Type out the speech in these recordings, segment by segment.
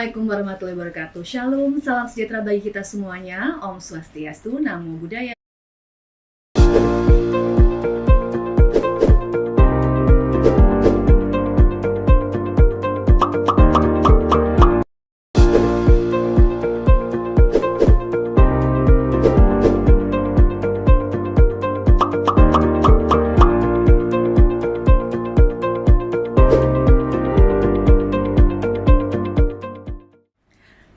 Assalamualaikum warahmatullahi wabarakatuh. Shalom, salam sejahtera bagi kita semuanya. Om Swastiastu, Namo Buddhaya.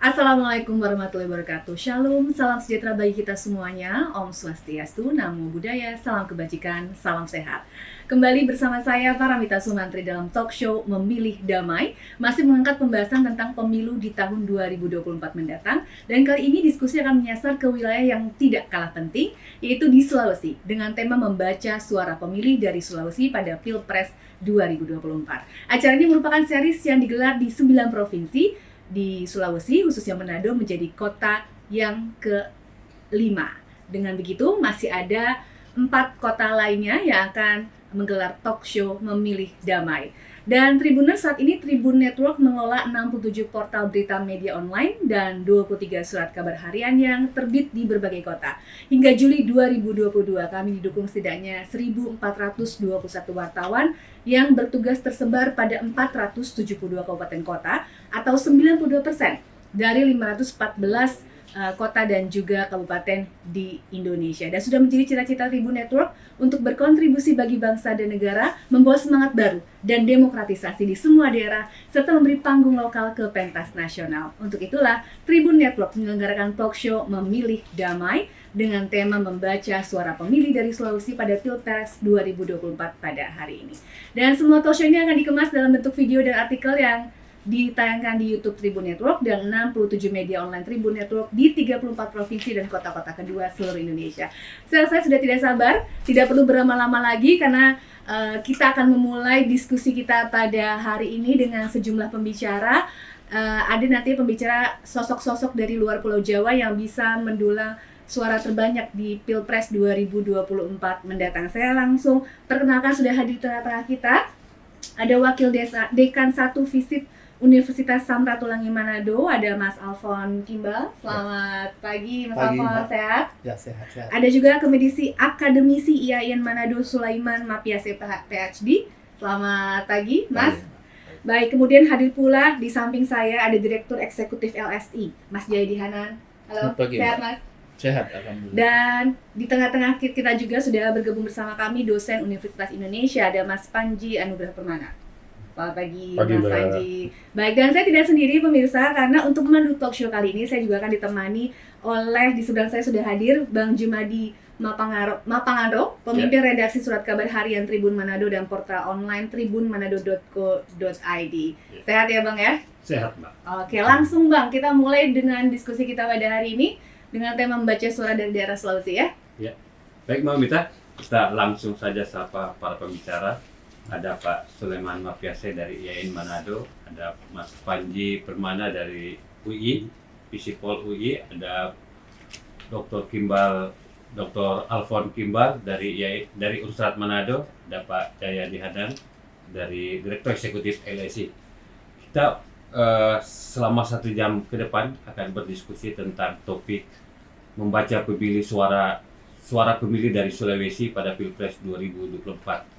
Assalamualaikum warahmatullahi wabarakatuh. Shalom, salam sejahtera bagi kita semuanya. Om Swastiastu, Namo Buddhaya, salam kebajikan, salam sehat. Kembali bersama saya Paramita Sumantri dalam talk show Memilih Damai, masih mengangkat pembahasan tentang pemilu di tahun 2024 mendatang. Dan kali ini diskusi akan menyasar ke wilayah yang tidak kalah penting, yaitu di Sulawesi, dengan tema membaca suara pemilih dari Sulawesi pada Pilpres 2024. Acara ini merupakan series yang digelar di 9 provinsi di Sulawesi, khususnya Manado menjadi kota yang ke-5. Dengan begitu, masih ada 4 kota lainnya yang akan menggelar talk show Memilih Damai. Dan Tribuners, saat ini Tribun Network mengelola 67 portal berita media online dan 23 surat kabar harian yang terbit di berbagai kota. Hingga Juli 2022, kami didukung setidaknya 1.421 wartawan yang bertugas tersebar pada 472 kabupaten kota atau 92% dari 514 kota dan juga kabupaten di Indonesia. Dan sudah menjadi cita-cita Tribun Network untuk berkontribusi bagi bangsa dan negara, membawa semangat baru dan demokratisasi di semua daerah, serta memberi panggung lokal ke pentas nasional. Untuk itulah, Tribun Network menyelenggarakan talk show Memilih Damai dengan tema membaca suara pemilih dari Sulawesi pada Pilpres 2024 pada hari ini. Dan semua talk show ini akan dikemas dalam bentuk video dan artikel yang ditayangkan di YouTube Tribun Network dan 67 media online Tribun Network di 34 provinsi dan kota-kota kedua seluruh Indonesia. Saya sudah tidak sabar, tidak perlu berlama-lama lagi karena kita akan memulai diskusi kita pada hari ini dengan sejumlah pembicara. Ada nanti pembicara sosok-sosok dari luar Pulau Jawa yang bisa mendulang suara terbanyak di Pilpres 2024 mendatang. Saya langsung perkenalkan, sudah hadir di tengah-tengah kita. Ada Wakil Dekan 1 Visip Universitas Samratulangi Manado, ada Mas Alfon Kimbal. Selamat pagi, Mas Alfon, sehat? Ya, sehat. Ada juga Akademisi IAIN Manado Sulaiman Mapiase PhD. Selamat pagi, Mas. Baik, kemudian hadir pula di samping saya ada Direktur Eksekutif LSI, Mas Jayadi Hanan. Halo, pagi, sehat Mas? Sehat, alhamdulillah. Dan di tengah-tengah kita juga sudah bergabung bersama kami dosen Universitas Indonesia, ada Mas Panji Anugrah Permana. Selamat pagi, Mas Panji. Baik, dan saya tidak sendiri pemirsa, karena untuk memandu talk show kali ini saya juga akan ditemani oleh, di seberang saya sudah hadir Bang Jumadi Mapangaro, pemimpin redaksi surat kabar harian Tribun Manado dan portal online tribunmanado.co.id. Sehat ya Bang ya? Sehat, Mbak. Oke, langsung Bang, kita mulai dengan diskusi kita pada hari ini dengan tema membaca suara dari daerah Sulawesi ya. Ya, baik Mbak Mita, kita langsung saja sapa para pembicara. Ada Pak Sulaiman Mapiase dari IAIN Manado, ada Mas Panji Permana dari UI, Visipol UI, ada Dr. Alfon Kimbal dari Universitas Manado, ada Pak Jayadi Hanan dari Direktur Eksekutif LSI. Kita selama 1 jam ke depan akan berdiskusi tentang topik membaca suara pemilih dari Sulawesi pada Pilpres 2024.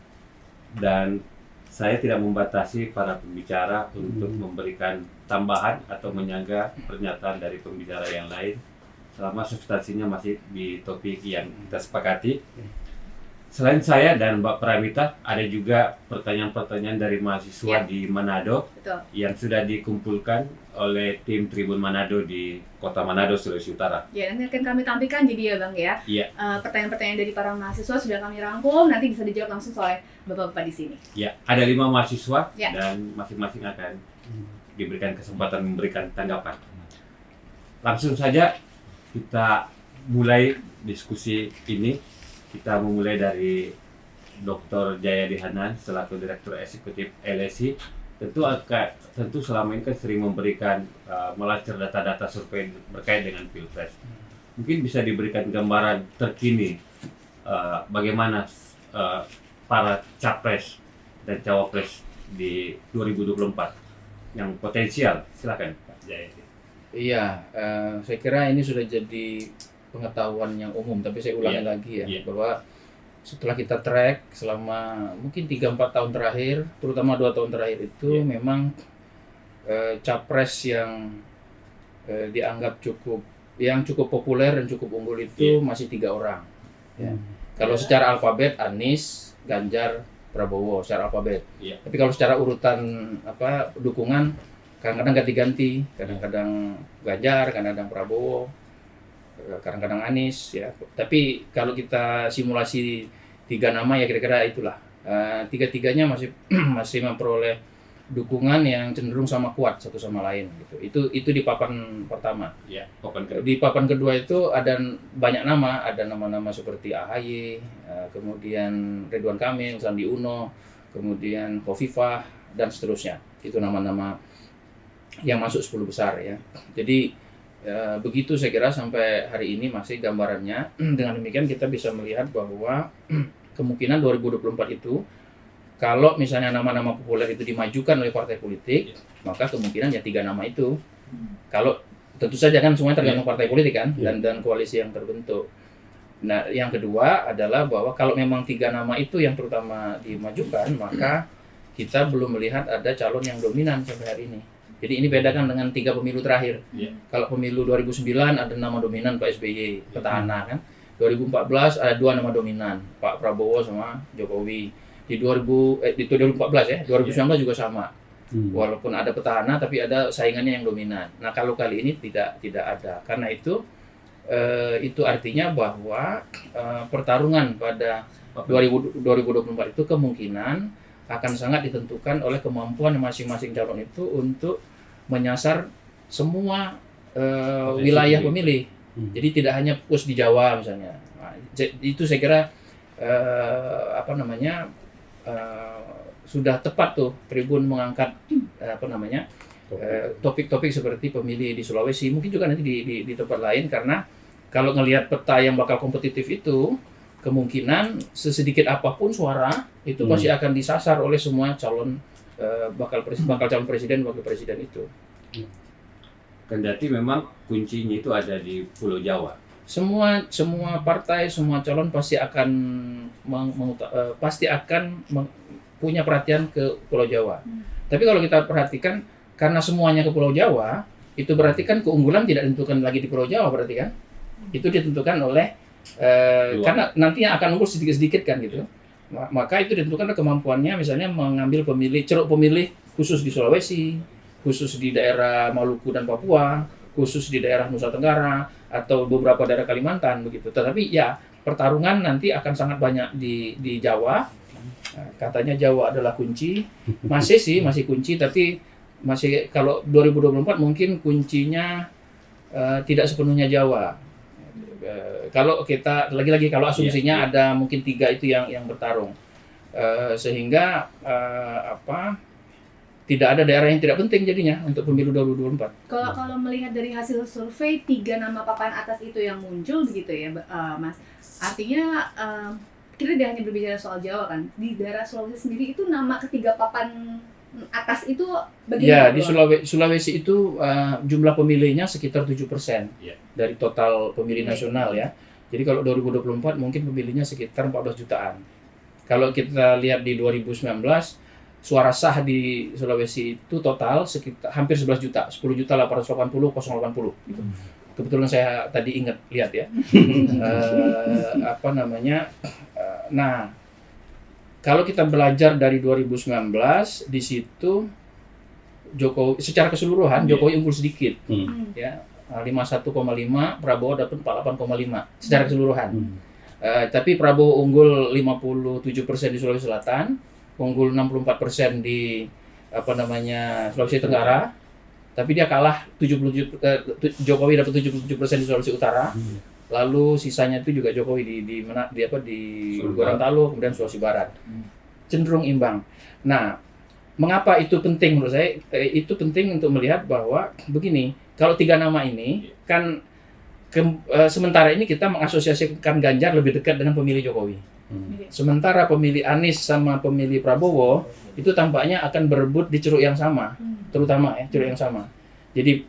Dan saya tidak membatasi para pembicara untuk memberikan tambahan atau menyangga pernyataan dari pembicara yang lain selama substansinya masih di topik yang kita sepakati. Selain saya dan Mbak Paramita, ada juga pertanyaan-pertanyaan dari mahasiswa di Manado. Betul. Yang sudah dikumpulkan oleh tim Tribun Manado di Kota Manado, Sulawesi Utara. Ya, nanti akan kami tampilkan jadi ya Bang ya. Iya. Pertanyaan-pertanyaan dari para mahasiswa sudah kami rangkum, nanti bisa dijawab langsung oleh Bapak-bapak di sini. Ya, ada 5 mahasiswa Ya. dan masing-masing akan diberikan kesempatan memberikan tanggapan. Langsung saja kita mulai diskusi ini. Kita memulai dari Dr. Jayadi Hanan selaku Direktur Eksekutif LSI. Tentu selama ini kan sering memberikan melacak data-data survei berkait dengan Pilpres. Mungkin bisa diberikan gambaran terkini bagaimana para capres dan cawapres di 2024. yang potensial. Silakan Pak Jayadi. Iya, saya kira ini sudah jadi pengetahuan yang umum, tapi saya ulangi lagi ya, bahwa setelah kita track selama mungkin 3-4 tahun terakhir, terutama 2 tahun terakhir itu memang capres yang dianggap cukup populer dan cukup unggul itu masih 3 orang. Ya. Kalau secara alfabet Anies, Ganjar, Prabowo secara alfabet. Tapi kalau secara urutan dukungan kadang-kadang ganti-ganti, kadang-kadang Ganjar, kadang-kadang Prabowo, kadang-kadang Anies ya. Tapi kalau kita simulasi 3 nama ya kira-kira itulah. Tiga-tiganya masih memperoleh dukungan yang cenderung sama kuat satu sama lain gitu. Itu di papan pertama. Ya, papan kedua. Di papan kedua itu ada banyak nama, ada nama-nama seperti AHY, kemudian Ridwan Kamil, Sandi Uno, kemudian Khofifah dan seterusnya. Itu nama-nama yang masuk 10 besar ya. Jadi begitu saya kira sampai hari ini masih gambarannya. Dengan demikian kita bisa melihat bahwa kemungkinan 2024 itu kalau misalnya nama-nama populer itu dimajukan oleh partai politik, maka kemungkinan ya 3 nama itu. Kalau tentu saja kan semuanya tergantung partai politik kan dan koalisi yang terbentuk. Nah, yang kedua adalah bahwa kalau memang 3 nama itu yang terutama dimajukan, maka kita belum melihat ada calon yang dominan sampai hari ini. Jadi ini bedakan dengan 3 pemilu terakhir. Kalau pemilu 2009 ada nama dominan Pak SBY, petahana kan. 2014 ada 2 nama dominan, Pak Prabowo sama Jokowi. Di 2014 ya, 2019 juga sama. Walaupun ada petahana tapi ada saingannya yang dominan. Nah, kalau kali ini tidak ada. Karena itu artinya bahwa pertarungan pada 2024 itu kemungkinan akan sangat ditentukan oleh kemampuan masing-masing calon itu untuk menyasar semua wilayah pemilih. Jadi tidak hanya fokus di Jawa misalnya. Nah, itu saya kira sudah tepat tuh Tribun mengangkat topik-topik seperti pemilih di Sulawesi, mungkin juga nanti di tempat lain, karena kalau ngelihat peta yang bakal kompetitif itu kemungkinan sesedikit apapun suara itu pasti akan disasar oleh semua calon bakal calon presiden, wakil presiden itu. Kendati memang kuncinya itu ada di Pulau Jawa. Semua partai, semua calon pasti akan punya perhatian ke Pulau Jawa. Tapi kalau kita perhatikan, karena semuanya ke Pulau Jawa, itu berarti kan keunggulan tidak ditentukan lagi di Pulau Jawa, berarti kan? Itu ditentukan oleh karena nantinya akan unggul sedikit-sedikit kan gitu. Maka itu ditentukan oleh kemampuannya, misalnya mengambil ceruk pemilih khusus di Sulawesi, khusus di daerah Maluku dan Papua, khusus di daerah Nusa Tenggara atau beberapa daerah Kalimantan begitu. Tetapi ya pertarungan nanti akan sangat banyak di Jawa. Nah, katanya Jawa adalah kunci. Masih kunci, tapi masih kalau 2024 mungkin kuncinya tidak sepenuhnya Jawa. Kalau kita lagi-lagi kalau asumsinya ada mungkin 3 itu yang bertarung. Sehingga tidak ada daerah yang tidak penting jadinya untuk pemilu 2024. Kalau melihat dari hasil survei 3 nama papan atas itu yang muncul begitu ya, Mas. Artinya kita tidak hanya berbicara soal Jawa kan, di daerah Sulawesi sendiri itu nama ketiga papan atas itu bagaimana? Ya, di Sulawesi itu jumlah pemilihnya sekitar 7% dari total pemilih nasional ya. Jadi kalau 2024 mungkin pemilihnya sekitar 14 jutaan. Kalau kita lihat di 2019 suara sah di Sulawesi itu total sekitar hampir 11 juta, 10.880.080 gitu. Kebetulan saya tadi lihat ya. Nah, kalau kita belajar dari 2019 di situ Jokowi secara keseluruhan Jokowi unggul sedikit. Ya, 51,5, Prabowo dapat 48,5 secara keseluruhan. Tapi Prabowo unggul 57% di Sulawesi Selatan, unggul 64% di Sulawesi Tenggara, tapi dia kalah Jokowi dapat 77% di Sulawesi Utara, lalu sisanya itu juga Jokowi di Gorontalo, kemudian Sulawesi Barat, cenderung imbang. Nah, mengapa itu penting menurut saya? Itu penting untuk melihat bahwa begini, kalau 3 nama ini kan sementara ini kita mengasosiasikan Ganjar lebih dekat dengan pemilih Jokowi. Sementara pemilih Anies sama pemilih Prabowo itu tampaknya akan berebut di ceruk yang sama, terutama ya ceruk yang sama. Jadi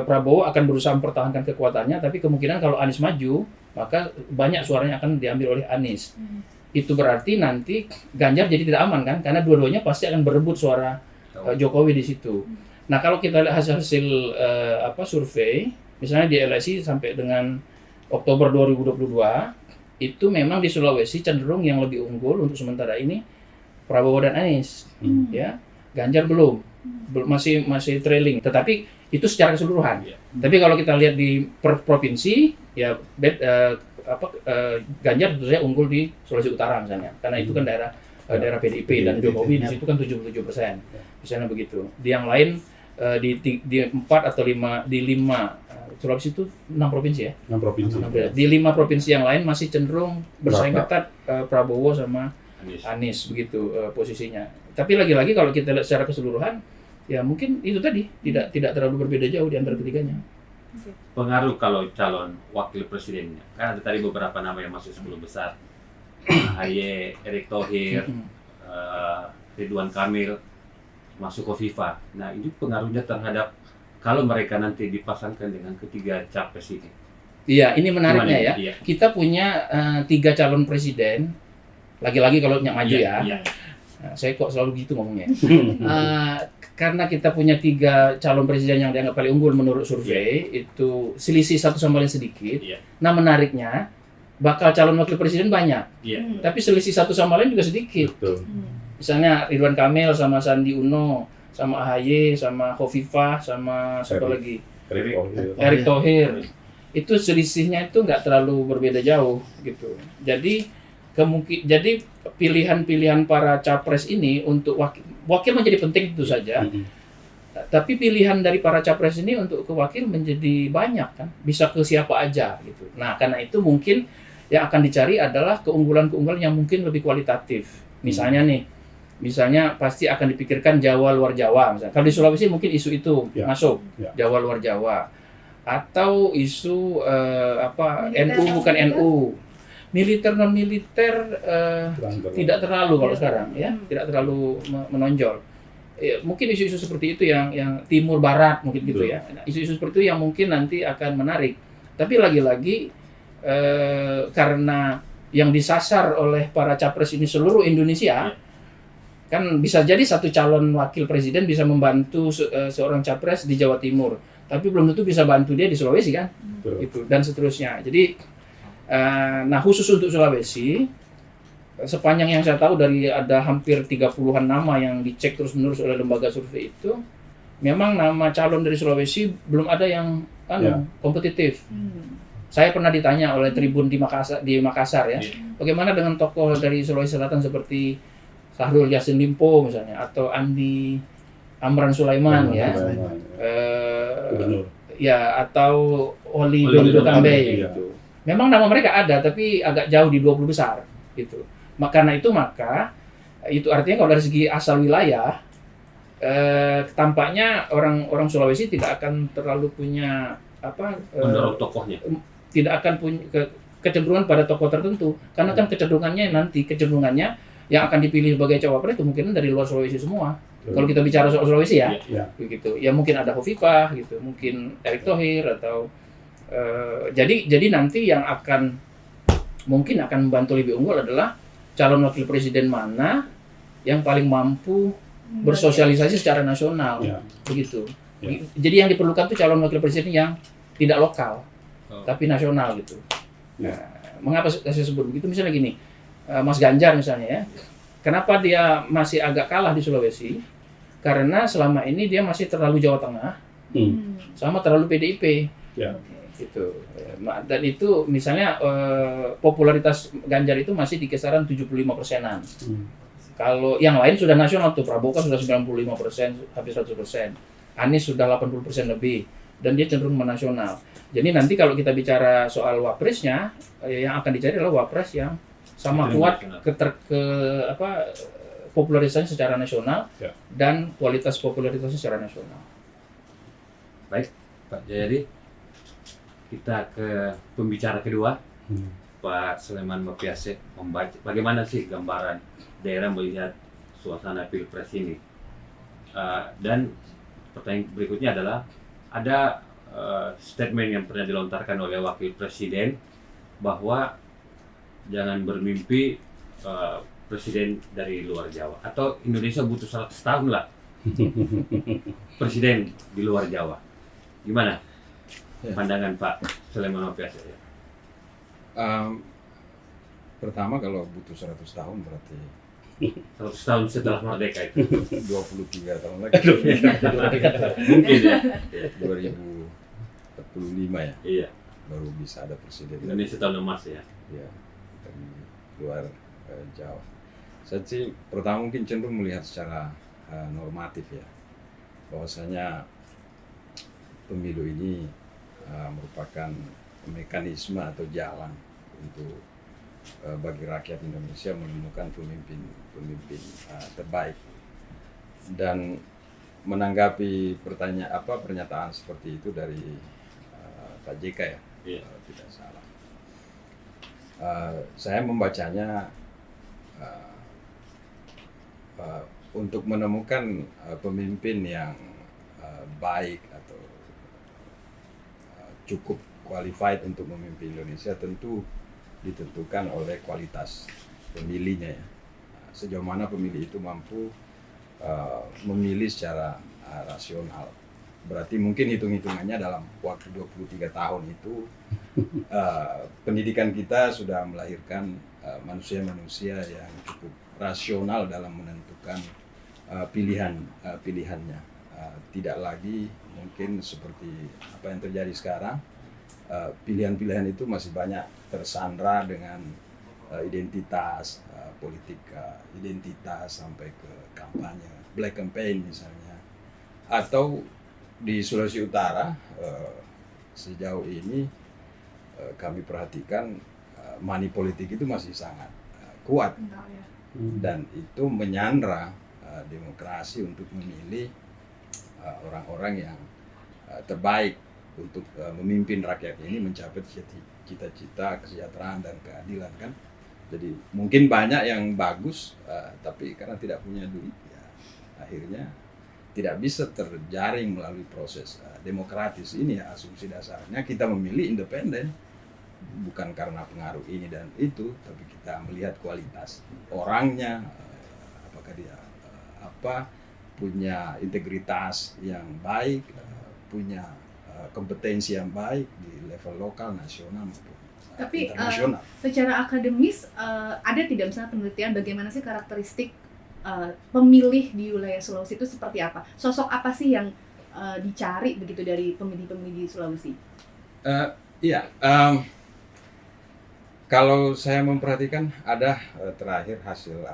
Prabowo akan berusaha mempertahankan kekuatannya, tapi kemungkinan kalau Anies maju, maka banyak suaranya akan diambil oleh Anies. Itu berarti nanti Ganjar jadi tidak aman kan, karena dua-duanya pasti akan berebut suara Jokowi di situ. Nah kalau kita lihat hasil survei, misalnya di LSI sampai dengan Oktober 2022, itu memang di Sulawesi cenderung yang lebih unggul untuk sementara ini Prabowo dan Anies, ya. Ganjar belum masih trailing. Tetapi itu secara keseluruhan. Tapi kalau kita lihat di provinsi, ya Ganjar tentu saja unggul di Sulawesi Utara misalnya, karena itu kan daerah PDIP dan Jokowi di situ kan 77%, misalnya begitu. Di yang lain di 4 atau 5 Sulawesi itu 6 provinsi ya. 6 provinsi. Di 5 provinsi yang lain masih cenderung bersaing ketat Prabowo sama Anies begitu posisinya. Tapi lagi-lagi kalau kita lihat secara keseluruhan, ya mungkin itu tadi tidak terlalu berbeda jauh di antara ketiganya. Pengaruh kalau calon wakil presidennya, kan ada tadi beberapa nama yang masuk 10 besar, AHY, Erick Thohir, Ridwan Kamil, masuk Khofifah. Nah ini pengaruhnya terhadap kalau mereka nanti dipasangkan dengan ketiga capres ini. Iya, ini menariknya ya. Iya. Kita punya 3 calon presiden, lagi-lagi kalau yang maju ya. Iya. Nah, saya kok selalu gitu ngomongnya. Karena kita punya 3 calon presiden yang dianggap paling unggul menurut survei, itu selisih satu sama lain sedikit. Iya. Nah menariknya, bakal calon wakil presiden banyak, tapi selisih satu sama lain juga sedikit. Betul. Misalnya Ridwan Kamil sama Sandi Uno, sama AHY, sama Khofifah, sama siapa lagi? Erick Thohir. Itu selisihnya itu nggak terlalu berbeda jauh gitu. Jadi pilihan-pilihan para capres ini untuk wakil menjadi penting itu saja. Tapi pilihan dari para capres ini untuk ke wakil menjadi banyak kan, bisa ke siapa aja gitu. Nah karena itu mungkin yang akan dicari adalah keunggulan-keunggulan yang mungkin lebih kualitatif. Misalnya pasti akan dipikirkan Jawa luar Jawa misalnya. Kalau di Sulawesi mungkin isu itu masuk, Jawa luar Jawa. Atau isu NU bukan NU. Militer non militer tidak terlalu kalau sekarang ya, tidak terlalu menonjol. Mungkin isu-isu seperti itu yang timur barat mungkin gitu ya. Nah, isu-isu seperti itu yang mungkin nanti akan menarik. Tapi lagi-lagi karena yang disasar oleh para capres ini seluruh Indonesia, kan bisa jadi satu calon wakil presiden bisa membantu seorang capres di Jawa Timur, tapi belum tentu bisa bantu dia di Sulawesi kan, gitu dan seterusnya. Jadi, nah khusus untuk Sulawesi, sepanjang yang saya tahu dari ada hampir 30-an nama yang dicek terus-menerus oleh lembaga survei itu, memang nama calon dari Sulawesi belum ada yang kompetitif. Saya pernah ditanya oleh Tribun di Makassar ya, bagaimana dengan tokoh dari Sulawesi Selatan seperti Syahrul Yassin Limpo misalnya, atau Andi Amran Sulaiman atau Oli Dondo Kambe gitu. Memang nama mereka ada, tapi agak jauh di 20 besar gitu. Karena itu artinya kalau dari segi asal wilayah, tampaknya orang Sulawesi tidak akan terlalu punya mendorong tokohnya. Tidak akan punya kecenderungan pada tokoh tertentu, karena kan kecenderungannya yang akan dipilih sebagai cawapres itu mungkin dari luar Sulawesi semua. Kalau kita bicara soal Sulawesi ya, begitu. Ya mungkin ada Khofifah gitu, mungkin Erick Thohir atau jadi nanti yang mungkin akan membantu lebih unggul adalah calon wakil presiden mana yang paling mampu bersosialisasi secara nasional, begitu. Jadi yang diperlukan tuh calon wakil presiden yang tidak lokal, tapi nasional gitu. Nah, mengapa saya sebut begitu? Misalnya gini. Mas Ganjar misalnya ya, kenapa dia masih agak kalah di Sulawesi? Karena selama ini dia masih terlalu Jawa Tengah, sama terlalu PDIP, gitu. Dan itu misalnya popularitas Ganjar itu masih di kisaran 75%-an. Kalau yang lain sudah nasional tuh, Prabowo kan sudah 95%, hampir 100%. Anies sudah 80% lebih, dan dia cenderung menasional. Jadi nanti kalau kita bicara soal wapresnya, yang akan dicari adalah wapres yang sama kuat popularitasnya secara nasional dan kualitas popularitasnya secara nasional. Baik, Pak Jayadi, kita ke pembicara kedua, Pak Sulaiman Mapiase membaca bagaimana sih gambaran daerah melihat suasana Pilpres ini? Dan pertanyaan berikutnya adalah ada statement yang pernah dilontarkan oleh Wakil Presiden bahwa jangan bermimpi presiden dari luar Jawa, atau Indonesia butuh 100 tahun lah presiden di luar Jawa. Gimana pandangan Pak Sulaiman Mapiase? Pertama, kalau butuh 100 tahun berarti 100 tahun setelah merdeka itu 23 tahun lagi. mungkin ya. 2045 ya, Iya, baru bisa ada presiden Indonesia tahun emas ya. ya, dari luar Jawa. Saya sih pertama mungkin cenderung melihat secara normatif ya, bahwasanya pemilu ini merupakan mekanisme atau jalan untuk bagi rakyat Indonesia menemukan pemimpin terbaik. Dan menanggapi pernyataan seperti itu dari Pak JK ya, Iya. tidak salah. Saya membacanya untuk menemukan pemimpin yang baik atau cukup qualified untuk memimpin Indonesia tentu ditentukan oleh kualitas pemilihnya ya. Sejauh mana pemilih itu mampu memilih secara rasional. Berarti mungkin hitung-hitungannya dalam waktu 23 tahun itu pendidikan kita sudah melahirkan manusia-manusia yang cukup rasional dalam menentukan pilihannya. Tidak lagi mungkin seperti apa yang terjadi sekarang, pilihan-pilihan itu masih banyak tersandra dengan identitas politik, identitas sampai ke kampanye, black campaign misalnya. Atau di Sulawesi Utara sejauh ini kami perhatikan money politik itu masih sangat kuat dan itu menyandra demokrasi untuk memilih orang-orang yang terbaik untuk memimpin rakyat ini mencapai cita-cita kesejahteraan dan keadilan kan. Jadi mungkin banyak yang bagus tapi karena tidak punya duit ya akhirnya tidak bisa terjaring melalui proses demokratis ini ya. Asumsi dasarnya kita memilih independen bukan karena pengaruh ini dan itu, tapi kita melihat kualitas orangnya, apakah dia punya integritas yang baik, punya kompetensi yang baik di level lokal, nasional maupun Tapi internasional. secara akademis ada tidak misalnya penelitian bagaimana sih karakteristik pemilih di wilayah Sulawesi itu seperti apa? Sosok apa sih yang dicari begitu dari pemilih-pemilih di Sulawesi? Iya, kalau saya memperhatikan ada terakhir hasil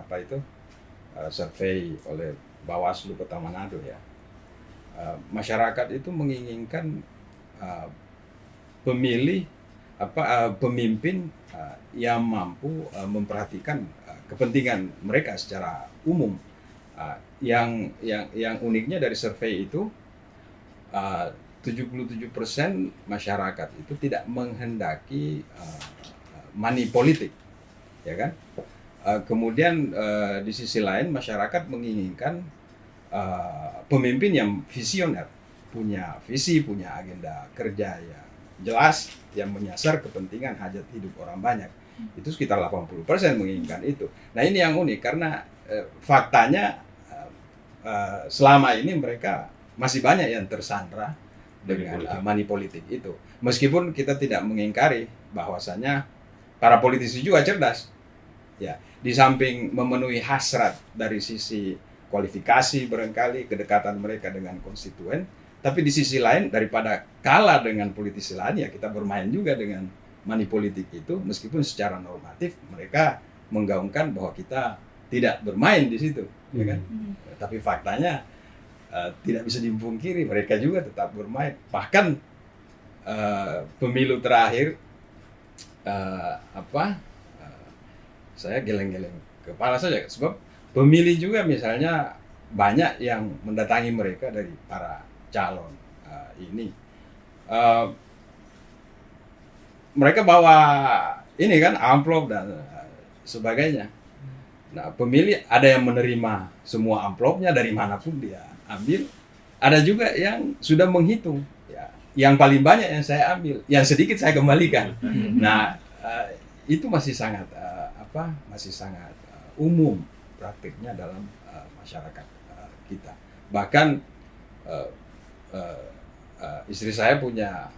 survei oleh Bawaslu Kota Manado ya. Masyarakat itu menginginkan pemimpin yang mampu memperhatikan kepentingan mereka secara umum. Yang uniknya dari survei itu 77% masyarakat itu tidak menghendaki money politik, ya kan? Kemudian di sisi lain masyarakat menginginkan pemimpin yang visioner, punya visi, punya agenda kerja yang jelas, yang menyasar kepentingan hajat hidup orang banyak. Itu sekitar 80% menginginkan itu. Nah ini yang unik karena faktanya selama ini mereka masih banyak yang tersandra dengan money politik itu. Meskipun kita tidak mengingkari bahwasanya para politisi juga cerdas. Ya, di samping memenuhi hasrat dari sisi kualifikasi barangkali kedekatan mereka dengan konstituen, tapi di sisi lain daripada kalah dengan politisi lain ya kita bermain juga dengan money politik itu, meskipun secara normatif mereka menggaungkan bahwa kita tidak bermain di situ, ya kan? Tapi faktanya tidak bisa dipungkiri mereka juga tetap bermain. Bahkan pemilu terakhir saya geleng-geleng kepala saja sebab pemilih juga misalnya banyak yang mendatangi mereka dari para calon ini. Mereka bawa ini kan amplop dan sebagainya. Nah, pemilih ada yang menerima semua amplopnya dari manapun dia ambil, ada juga yang sudah menghitung. Ya, yang paling banyak yang saya ambil, yang sedikit saya kembalikan. Nah, itu masih sangat masih sangat umum praktiknya dalam masyarakat kita. Bahkan istri saya punya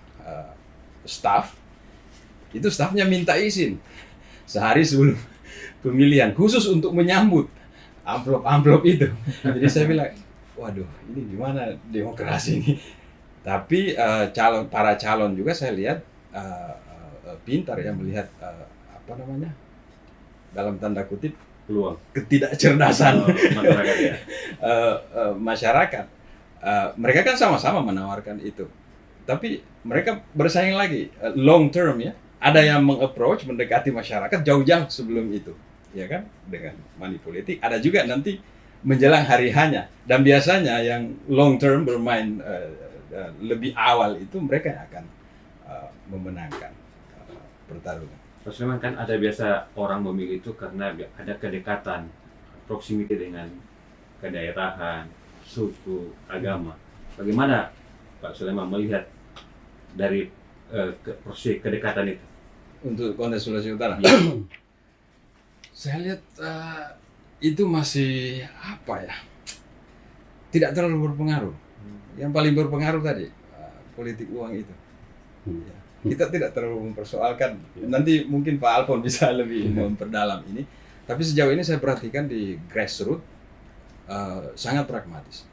staff, itu staffnya minta izin sehari sebelum pemilihan khusus untuk menyambut amplop-amplop itu. Jadi saya bilang, waduh, ini gimana demokrasi ini? Tapi para calon juga saya lihat pintar ya melihat dalam tanda kutip Peluang ketidakcerdasan masyarakat ya. masyarakat. Mereka kan sama-sama menawarkan itu, tapi mereka bersaing lagi long term ya. Ada yang meng-approach mendekati masyarakat jauh-jauh sebelum itu, ya kan, dengan money politik. Ada juga nanti menjelang hari hanya, dan biasanya yang long term bermain lebih awal itu mereka yang akan memenangkan pertarungan. Pak Sulaiman, kan ada biasa orang memilih itu karena ada kedekatan, proximity dengan kedaerahan, suku, agama. Bagaimana Pak Sulaiman melihat dari proses kedekatan itu? Untuk konteks Sulawesi Utara, saya lihat itu masih tidak terlalu berpengaruh. Yang paling berpengaruh tadi politik uang itu. Ya. Kita tidak terlalu mempersoalkan. Nanti mungkin Pak Alfon bisa lebih memperdalam ini. Tapi sejauh ini saya perhatikan di grassroots sangat pragmatis,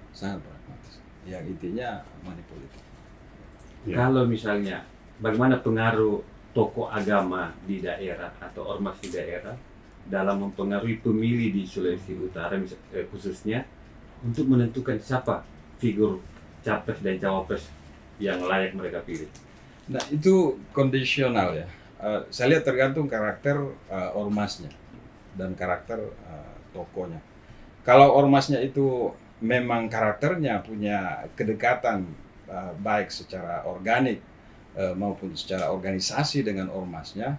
sangat pragmatis. Yang intinya money politik. Ya. Kalau misalnya, bagaimana pengaruh tokoh agama di daerah atau ormas di daerah dalam mempengaruhi pemilih di Sulawesi Utara khususnya untuk menentukan siapa figur capres dan cawapres yang layak mereka pilih? Nah, itu kondisional ya. Saya lihat tergantung karakter ormasnya dan karakter tokohnya. Kalau ormasnya itu memang karakternya punya kedekatan baik secara organik maupun secara organisasi dengan ormasnya,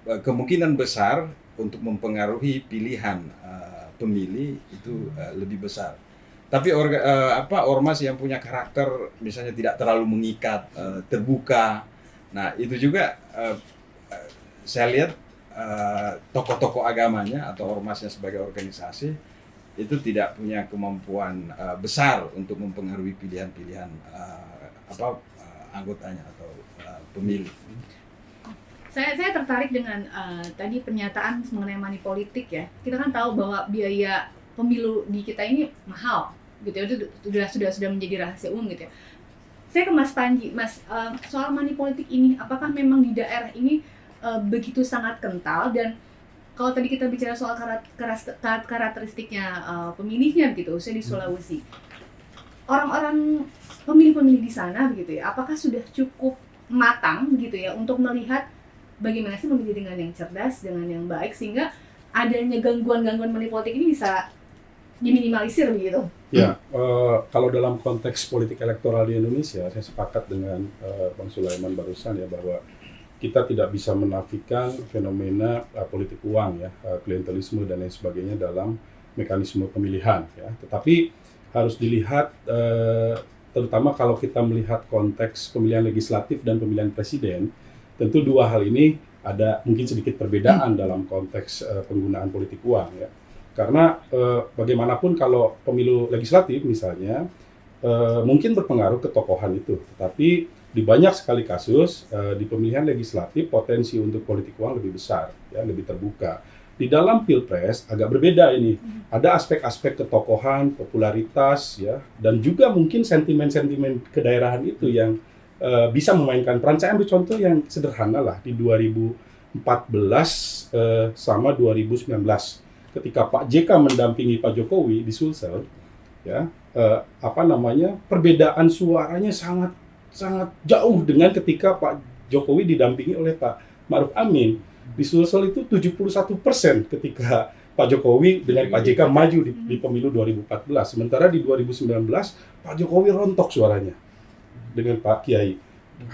kemungkinan besar untuk mempengaruhi pilihan pemilih itu lebih besar. Tapi ormas yang punya karakter misalnya tidak terlalu mengikat, terbuka, nah itu juga saya lihat tokoh-tokoh agamanya atau ormasnya sebagai organisasi itu tidak punya kemampuan besar untuk mempengaruhi pilihan-pilihan anggotanya atau pemilih. Saya tertarik dengan tadi pernyataan mengenai money politik ya. Kita kan tahu bahwa biaya pemilu di kita ini mahal, gitu ya. Itu sudah menjadi rahasia umum gitu ya. Saya ke Mas Panji, Mas, soal money politik ini, apakah memang di daerah ini begitu sangat kental, dan kalau tadi kita bicara soal karakteristiknya pemilihnya begitu, khususnya di Sulawesi, orang-orang pemilih-pemilih di sana begitu ya, apakah sudah cukup matang gitu ya untuk melihat bagaimana sih memilih dengan yang cerdas, dengan yang baik, sehingga adanya gangguan-gangguan money politik ini bisa diminimalisir begitu? Ya, kalau dalam konteks politik elektoral di Indonesia, saya sepakat dengan Bang Sulaiman barusan ya, bahwa kita tidak bisa menafikan fenomena politik uang ya, klientelisme dan lain sebagainya dalam mekanisme pemilihan ya. Tetapi harus dilihat terutama kalau kita melihat konteks pemilihan legislatif dan pemilihan presiden, tentu dua hal ini ada mungkin sedikit perbedaan dalam konteks penggunaan politik uang ya. Karena bagaimanapun kalau pemilu legislatif misalnya mungkin berpengaruh ketokohan itu, tetapi di banyak sekali kasus di pemilihan legislatif potensi untuk politik uang lebih besar ya, lebih terbuka. Di dalam Pilpres agak berbeda ini. Ada aspek-aspek ketokohan, popularitas ya, dan juga mungkin sentimen-sentimen kedaerahan itu yang bisa memainkan peran. Saya ambil contoh yang sederhana lah di 2014 sama 2019 ketika Pak JK mendampingi Pak Jokowi di Sulsel ya, perbedaan suaranya sangat jauh dengan ketika Pak Jokowi didampingi oleh Pak Ma'ruf Amin. Di Sulsel itu 71% ketika Pak Jokowi dengan Pak JK maju di pemilu 2014. Sementara di 2019 Pak Jokowi rontok suaranya dengan Pak Kiai.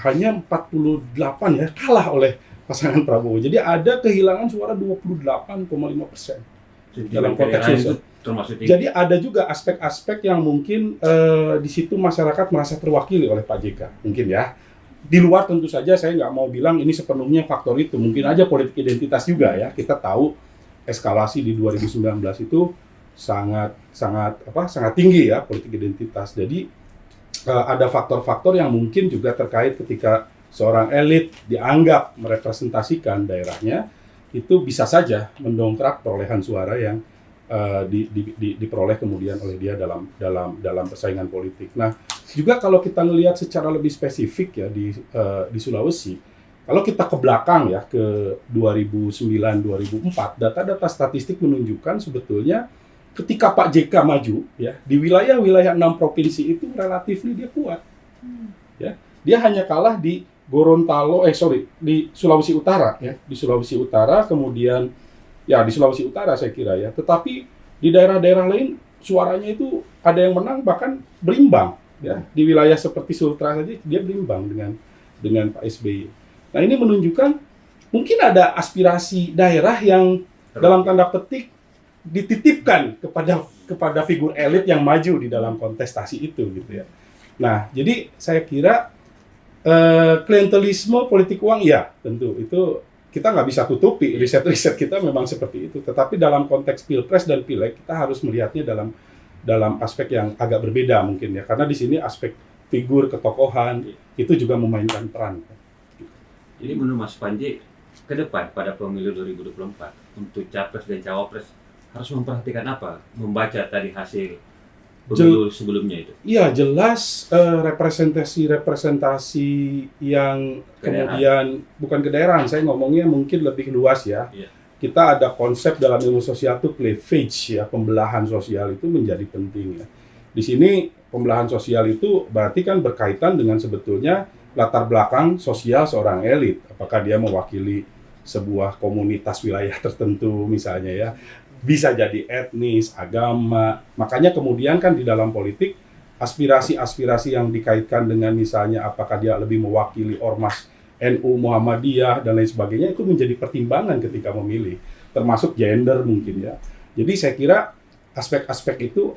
Hanya 48 ya, kalah oleh pasangan Prabowo. Jadi ada kehilangan suara 28,5% dalam konteks daerah itu sosial. termasuk tinggi. Jadi ada juga aspek-aspek yang mungkin di situ masyarakat merasa terwakili oleh Pak JK, mungkin ya. Di luar tentu saja saya nggak mau bilang ini sepenuhnya faktor itu, mungkin aja politik identitas juga ya. Kita tahu eskalasi di 2019 itu sangat tinggi ya politik identitas. Jadi ada faktor-faktor yang mungkin juga terkait ketika seorang elit dianggap merepresentasikan daerahnya, itu bisa saja mendongkrak perolehan suara yang diperoleh kemudian oleh dia dalam persaingan politik. Nah, juga kalau kita melihat secara lebih spesifik ya di Sulawesi, kalau kita ke belakang ya ke 2009-2004, data-data statistik menunjukkan sebetulnya ketika Pak JK maju ya di wilayah-wilayah 6 provinsi itu relatif dia kuat. Ya, dia hanya kalah di Gorontalo, di Sulawesi Utara ya, di Sulawesi Utara, kemudian ya di Sulawesi Utara saya kira ya. Tetapi di daerah-daerah lain suaranya itu ada yang menang bahkan berimbang ya. Di wilayah seperti Sultra saja dia berimbang dengan Pak SBY. Nah, ini menunjukkan mungkin ada aspirasi daerah yang dalam tanda petik dititipkan kepada figur elit yang maju di dalam kontestasi itu gitu ya. Nah, jadi saya kira klientelisme politik uang ya tentu itu kita nggak bisa tutupi, riset-riset kita memang seperti itu. Tetapi dalam konteks pilpres dan pileg kita harus melihatnya dalam aspek yang agak berbeda mungkin ya, karena di sini aspek figur ketokohan itu juga memainkan peran. Jadi menurut Mas Panji, ke depan pada pemilu 2024 untuk capres dan cawapres harus memperhatikan apa? Membaca tadi hasil pemilu sebelumnya itu. Iya, jelas representasi yang kemudian bukan kedaerahan, saya ngomongnya mungkin lebih luas ya. Iya. Kita ada konsep dalam ilmu sosial itu cleavage ya, pembelahan sosial itu menjadi penting ya. Di sini pembelahan sosial itu berarti kan berkaitan dengan sebetulnya latar belakang sosial seorang elit. Apakah dia mewakili sebuah komunitas wilayah tertentu misalnya ya. Bisa jadi etnis, agama. Makanya kemudian kan di dalam politik aspirasi-aspirasi yang dikaitkan dengan misalnya apakah dia lebih mewakili ormas NU, Muhammadiyah dan lain sebagainya itu menjadi pertimbangan ketika memilih, termasuk gender mungkin ya. Jadi saya kira aspek-aspek itu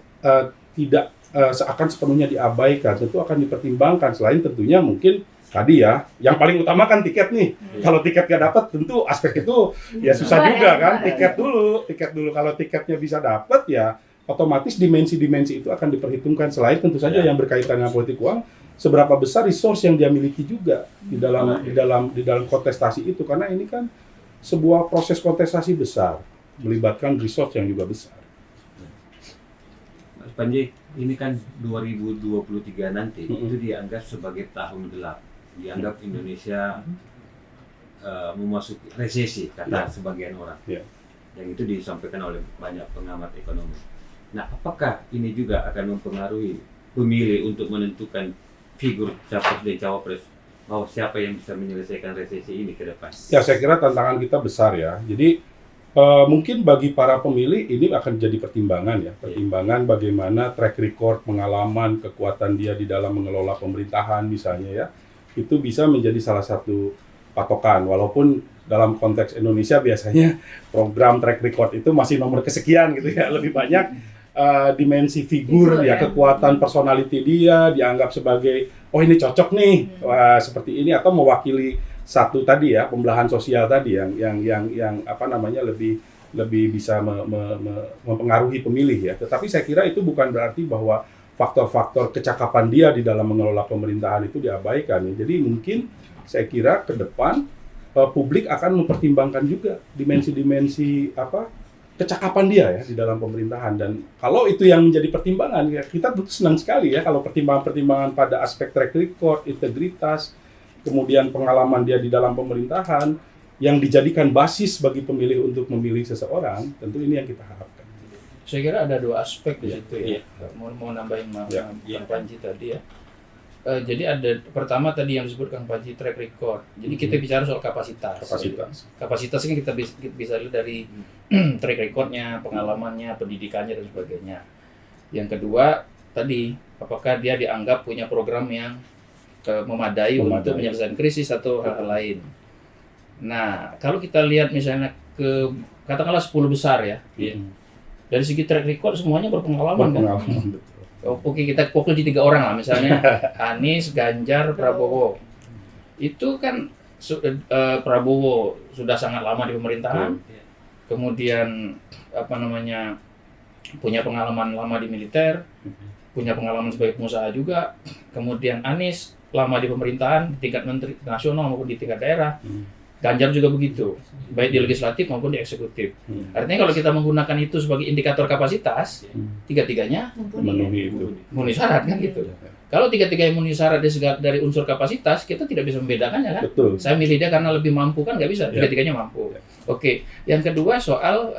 tidak seakan sepenuhnya diabaikan, tentu akan dipertimbangkan. Selain tentunya mungkin tadi ya, yang paling utama kan tiket nih. Kalau tiket nggak dapat, tentu aspek itu ya susah juga kan. Tiket dulu. Kalau tiketnya bisa dapat ya, otomatis dimensi-dimensi itu akan diperhitungkan. Selain tentu saja yang berkaitan dengan politik uang, seberapa besar resource yang dia miliki juga di dalam kontestasi itu. Karena ini kan sebuah proses kontestasi besar, melibatkan resource yang juga besar. Mas Panji, ini kan 2023 nanti itu dianggap sebagai tahun gelap. Dianggap Indonesia memasuki resesi, kata sebagian orang. Yang itu disampaikan oleh banyak pengamat ekonomi. Nah, apakah ini juga akan mempengaruhi pemilih untuk menentukan figur capres dan cawapres, bahwa siapa yang bisa menyelesaikan resesi ini ke depan? Ya, saya kira tantangan kita besar ya. Jadi mungkin bagi para pemilih ini akan jadi pertimbangan ya. Pertimbangan bagaimana track record, pengalaman, kekuatan dia di dalam mengelola pemerintahan misalnya ya. Itu bisa menjadi salah satu patokan. Walaupun dalam konteks Indonesia biasanya program track record itu masih nomor kesekian gitu ya. Lebih banyak dimensi figur ya, kekuatan personality dia dianggap sebagai ini cocok nih seperti ini, atau mewakili satu tadi ya, pembelahan sosial tadi yang apa namanya lebih bisa mempengaruhi pemilih ya. Tetapi saya kira itu bukan berarti bahwa faktor-faktor kecakapan dia di dalam mengelola pemerintahan itu diabaikan ya. Jadi mungkin saya kira ke depan publik akan mempertimbangkan juga dimensi-dimensi kecakapan dia ya di dalam pemerintahan. Dan kalau itu yang menjadi pertimbangan ya, kita tentu senang sekali ya kalau pertimbangan-pertimbangan pada aspek track record, integritas, kemudian pengalaman dia di dalam pemerintahan yang dijadikan basis bagi pemilih untuk memilih seseorang, tentu ini yang kita harapkan. Saya kira ada dua aspek di situ ya. Mau nambahin Kang Panji tadi ya. Jadi ada pertama tadi yang disebut Kang Panji track record. Jadi kita bicara soal kapasitas. Kapasitas kan kita bisa lihat dari track recordnya, pengalamannya, pendidikannya dan sebagainya. Yang kedua tadi apakah dia dianggap punya program yang memadai untuk menyelesaikan krisis atau hal-hal lain. Nah, kalau kita lihat misalnya ke katakanlah 10 besar ya. Iya. Dari segi track record semuanya berpengalaman kan. Berpengalaman, betul. Oke, kita fokus di 3 orang lah misalnya Anies, Ganjar, Prabowo. Itu kan Prabowo sudah sangat lama di pemerintahan. Kemudian apa namanya? Punya pengalaman lama di militer, punya pengalaman sebagai pengusaha juga. Kemudian Anies lama di pemerintahan di tingkat menteri nasional maupun di tingkat daerah. Ganjar juga begitu, baik di legislatif maupun di eksekutif. Artinya kalau kita menggunakan itu sebagai indikator kapasitas, tiga-tiganya Memenuhi itu. memenuhi syarat kan gitu. Kalau tiga-tiganya memenuhi syarat dari unsur kapasitas, kita tidak bisa membedakannya kan. Betul. Saya milih dia karena lebih mampu kan nggak bisa, Ya. tiga-tiganya mampu. Oke, yang kedua soal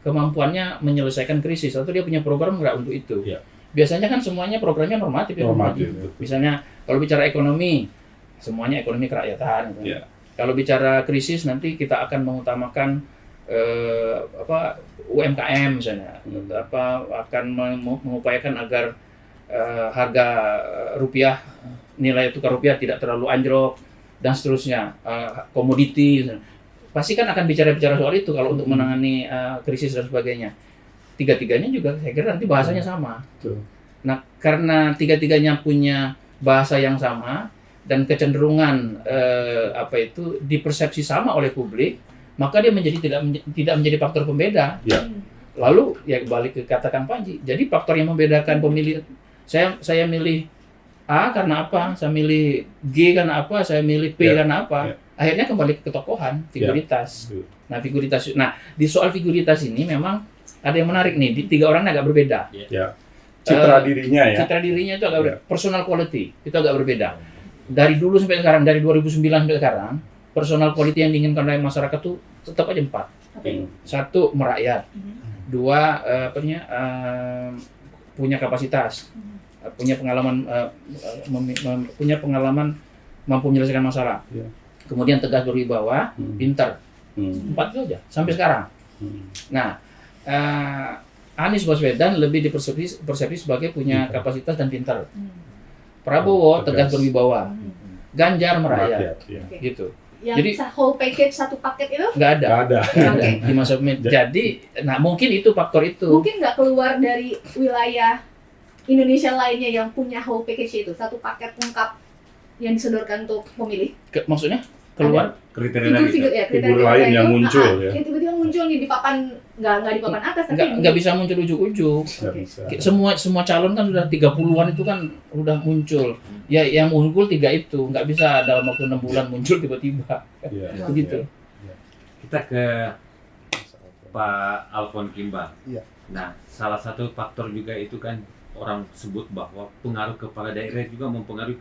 kemampuannya menyelesaikan krisis atau dia punya program nggak untuk itu. Ya. Biasanya kan semuanya programnya normatif ya. Normatif. Misalnya kalau bicara ekonomi, semuanya ekonomi kerakyatan. Gitu. Ya. Kalau bicara krisis nanti kita akan mengutamakan UMKM misalnya, akan mengupayakan agar harga rupiah, nilai tukar rupiah tidak terlalu anjlok dan seterusnya, komoditi. Pasti kan akan bicara soal itu kalau untuk menangani krisis dan sebagainya. Tiga-tiganya juga saya kira nanti bahasanya sama. Betul. Nah, karena tiga-tiganya punya bahasa yang sama dan kecenderungan dipersepsi sama oleh publik, maka dia tidak menjadi faktor pembeda. Ya. Lalu ya balik ke katakan Panji. Jadi faktor yang membedakan pemilih, saya milih A karena apa? Saya milih G karena apa? Saya milih P Ya. karena apa? Ya. Akhirnya kembali ke ketokohan, figuritas. Betul. Nah, figuritas. Nah, di soal figuritas ini memang ada yang menarik nih. Di 3 orang ini agak berbeda. Ya. Citra dirinya ya. Citra dirinya itu agak Ya. personal quality itu agak berbeda. Dari dulu sampai sekarang, dari 2009 sampai sekarang, personal quality yang diinginkan oleh masyarakat tuh tetap aja 4. Oke. 1, merakyat. 2, punya kapasitas. Punya pengalaman mampu menyelesaikan masalah. Ya. Kemudian tegas berwibawa, pintar. 4 itu aja sampai sekarang. Nah, Anies Baswedan lebih dipersepsi sebagai punya kapasitas dan pintar. Prabowo tegas berwibawa, Ganjar merakyat, Ya. gitu. Yang Jadi- whole package satu paket itu Nggak ada, Nggak ada. nggak ada Oke. di masa jadi, nah mungkin itu faktor itu. mungkin nggak keluar dari wilayah Indonesia lainnya yang punya whole package itu, satu paket lengkap yang disodorkan untuk pemilih. Maksudnya keluar Kriteria lagi. Figur lain yang muncul, ya. Yang tiba-tiba muncul nih di papan, nggak di papan atas tapi nggak bisa muncul ujuk-ujuk. Nggak Oke. bisa. Semua calon kan sudah 30-an itu kan udah muncul. Ya yang unggul 3 itu nggak bisa dalam waktu 6 bulan muncul tiba-tiba. Ya. Begitu. Kita ke Pak Alfon Kimbal. Iya. Nah, salah satu faktor juga itu kan orang sebut bahwa pengaruh kepala daerah juga mempengaruhi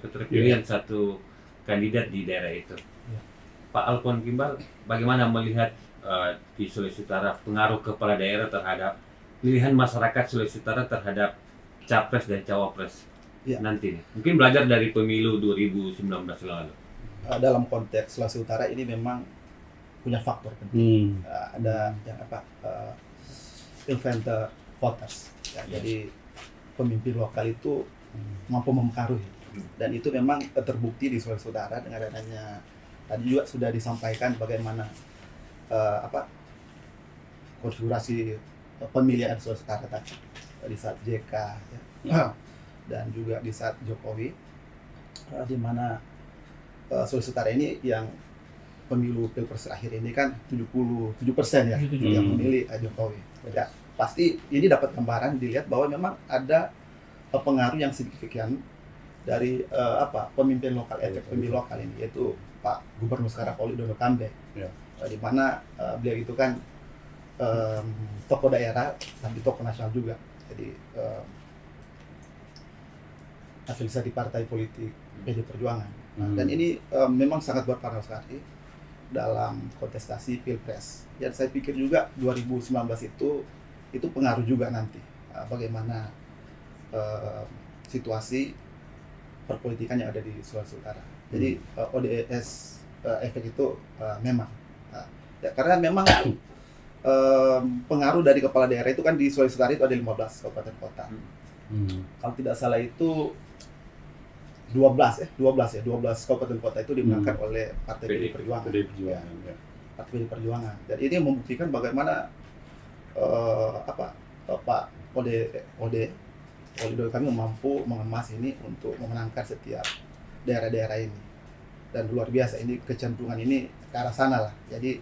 keterpilihan satu kandidat di daerah itu. Pak Alfon Kimbal, bagaimana melihat di Sulawesi Utara pengaruh kepala daerah terhadap pilihan masyarakat Sulawesi Utara terhadap capres dan cawapres Iya. nanti nih? Mungkin belajar dari pemilu 2019 lalu. Dalam konteks Sulawesi Utara ini memang punya faktor penting. Hmm. Ada yang influencer voters. Ya, jadi pemimpin lokal itu mampu mempengaruhi, dan itu memang terbukti di Sulawesi Utara dengan adanya tadi juga sudah disampaikan bagaimana konfigurasi pemilihan Sulawesi Utara tadi di saat JK ya. Dan juga di saat Jokowi, di mana Sulawesi Utara ini yang pemilu pilpres terakhir ini kan 77% ya 77. yang memilih Jokowi. Ya, pasti ini dapat gambaran dilihat bahwa memang ada pengaruh yang signifikan dari pemimpin lokal, efek pemilu lokal ini, yaitu Pak Gubernur sekarang Oli Dono Kambe, Ya. di mana beliau itu kan tokoh daerah tapi tokoh nasional juga. Jadi afiliasi di partai politik PD Perjuangan. Nah, dan ini memang sangat berpengaruh sekali dalam kontestasi pilpres. Dan saya pikir juga 2019 itu pengaruh juga nanti bagaimana situasi perpolitikan yang ada di Sulawesi Utara. Jadi ODS efek itu memang ya, karena memang pengaruh dari kepala daerah itu kan di Sulawesi Utara itu ada 15 kabupaten kota. Hmm. Kalau tidak salah itu 12 kabupaten kota itu dimenangkan oleh Partai PDI Perjuangan. PDI Perjuangan, ya. Partai PDI Perjuangan. Dan ini membuktikan bagaimana Pak Ode kami mampu mengemas ini untuk memenangkan setiap daerah-daerah ini. Dan luar biasa, ini kecenderungan ini ke arah sana lah. Jadi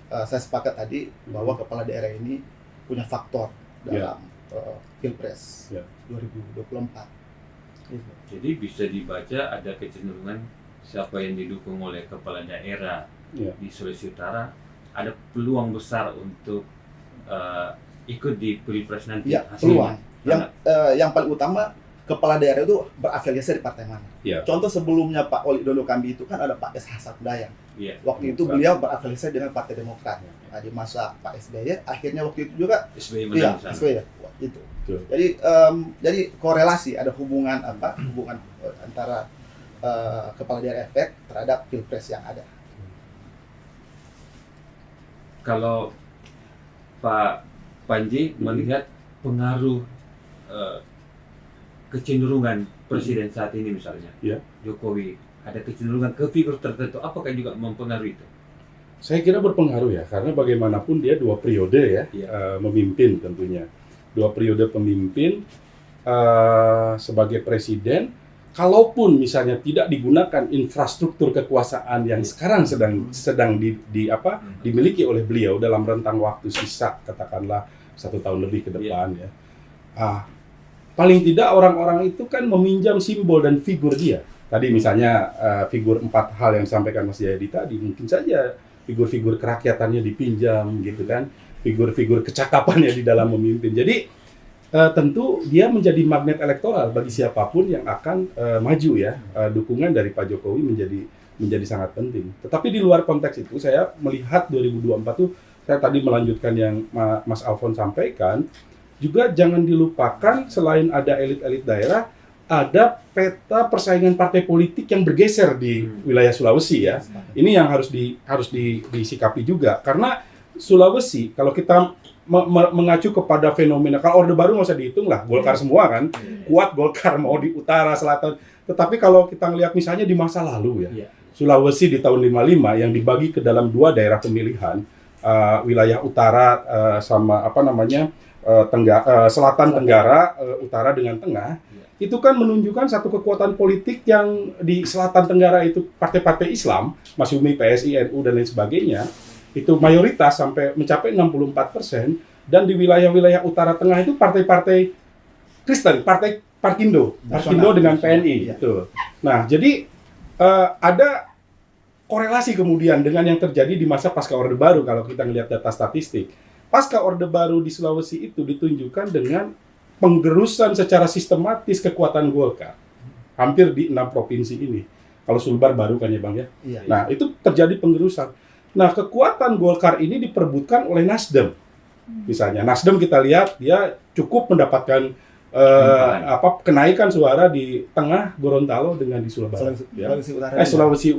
saya sepakat tadi bahwa kepala daerah ini punya faktor dalam Pilpres 2024. Gitu. Jadi bisa dibaca ada kecenderungan siapa yang didukung oleh kepala daerah di Sulawesi Utara ada peluang besar untuk ikut di Pilpres nanti. Ya, peluang. Yang paling utama kepala daerah itu berafiliasi di partai mana. Ya. Contoh sebelumnya Pak Oli Dondo Kambi itu kan ada Pak S. Hasan Dayang. Iya. Waktu itu beliau berafiliasi dengan Partai Demokrat. Nah, di masa Pak SBY, akhirnya waktu itu juga SBY menang di sana. SBY itu. Betul. Jadi korelasi, ada hubungan antara kepala daerah efek terhadap pilpres yang ada. Kalau Pak Panji melihat pengaruh kecenderungan presiden saat ini misalnya, Jokowi ada kecenderungan ke figur tertentu, apakah juga mempengaruhi itu? Saya kira berpengaruh ya, karena bagaimanapun dia 2 periode memimpin tentunya. 2 periode pemimpin sebagai presiden, kalaupun misalnya tidak digunakan infrastruktur kekuasaan yang sekarang sedang dimiliki oleh beliau dalam rentang waktu sisa katakanlah 1 tahun lebih ke depan paling tidak orang-orang itu kan meminjam simbol dan figur dia. Tadi misalnya figur 4 hal yang disampaikan Mas Jayadi tadi, mungkin saja figur-figur kerakyatannya dipinjam gitu kan, figur-figur kecakapannya di dalam memimpin. Jadi tentu dia menjadi magnet elektoral bagi siapapun yang akan maju ya. Dukungan dari Pak Jokowi menjadi sangat penting. Tetapi di luar konteks itu saya melihat 2024 itu, saya tadi melanjutkan yang Mas Alfon sampaikan, juga jangan dilupakan selain ada elit-elit daerah, ada peta persaingan partai politik yang bergeser di wilayah Sulawesi ya. Ini yang harus disikapi juga, karena Sulawesi kalau kita mengacu kepada fenomena, kalau Orde Baru nggak usah dihitung lah, Golkar semua kan, kuat Golkar mau di utara, selatan. Tetapi kalau kita ngelihat misalnya di masa lalu ya, Sulawesi di tahun 55 yang dibagi ke dalam 2 daerah pemilihan, wilayah utara sama selatan Tenggara, utara dengan tengah, itu kan menunjukkan satu kekuatan politik yang di selatan Tenggara itu partai-partai Islam, Masyumi, PSI, NU dan lain sebagainya, itu mayoritas sampai mencapai 64%, dan di wilayah-wilayah utara tengah itu partai-partai Kristen, partai Parkindo dengan PNI. Betul. Nah, jadi ada korelasi kemudian dengan yang terjadi di masa pasca Orde Baru kalau kita melihat data statistik. Pasca Orde Baru di Sulawesi itu ditunjukkan dengan penggerusan secara sistematis kekuatan Golkar hampir di 6 provinsi ini. Kalau Sulbar baru kan ya Bang ya. Nah, itu terjadi penggerusan. Nah, kekuatan Golkar ini diperebutkan oleh Nasdem. Misalnya Nasdem kita lihat dia cukup mendapatkan kenaikan suara di tengah Gorontalo dengan di Sulawesi Utara. Sulawesi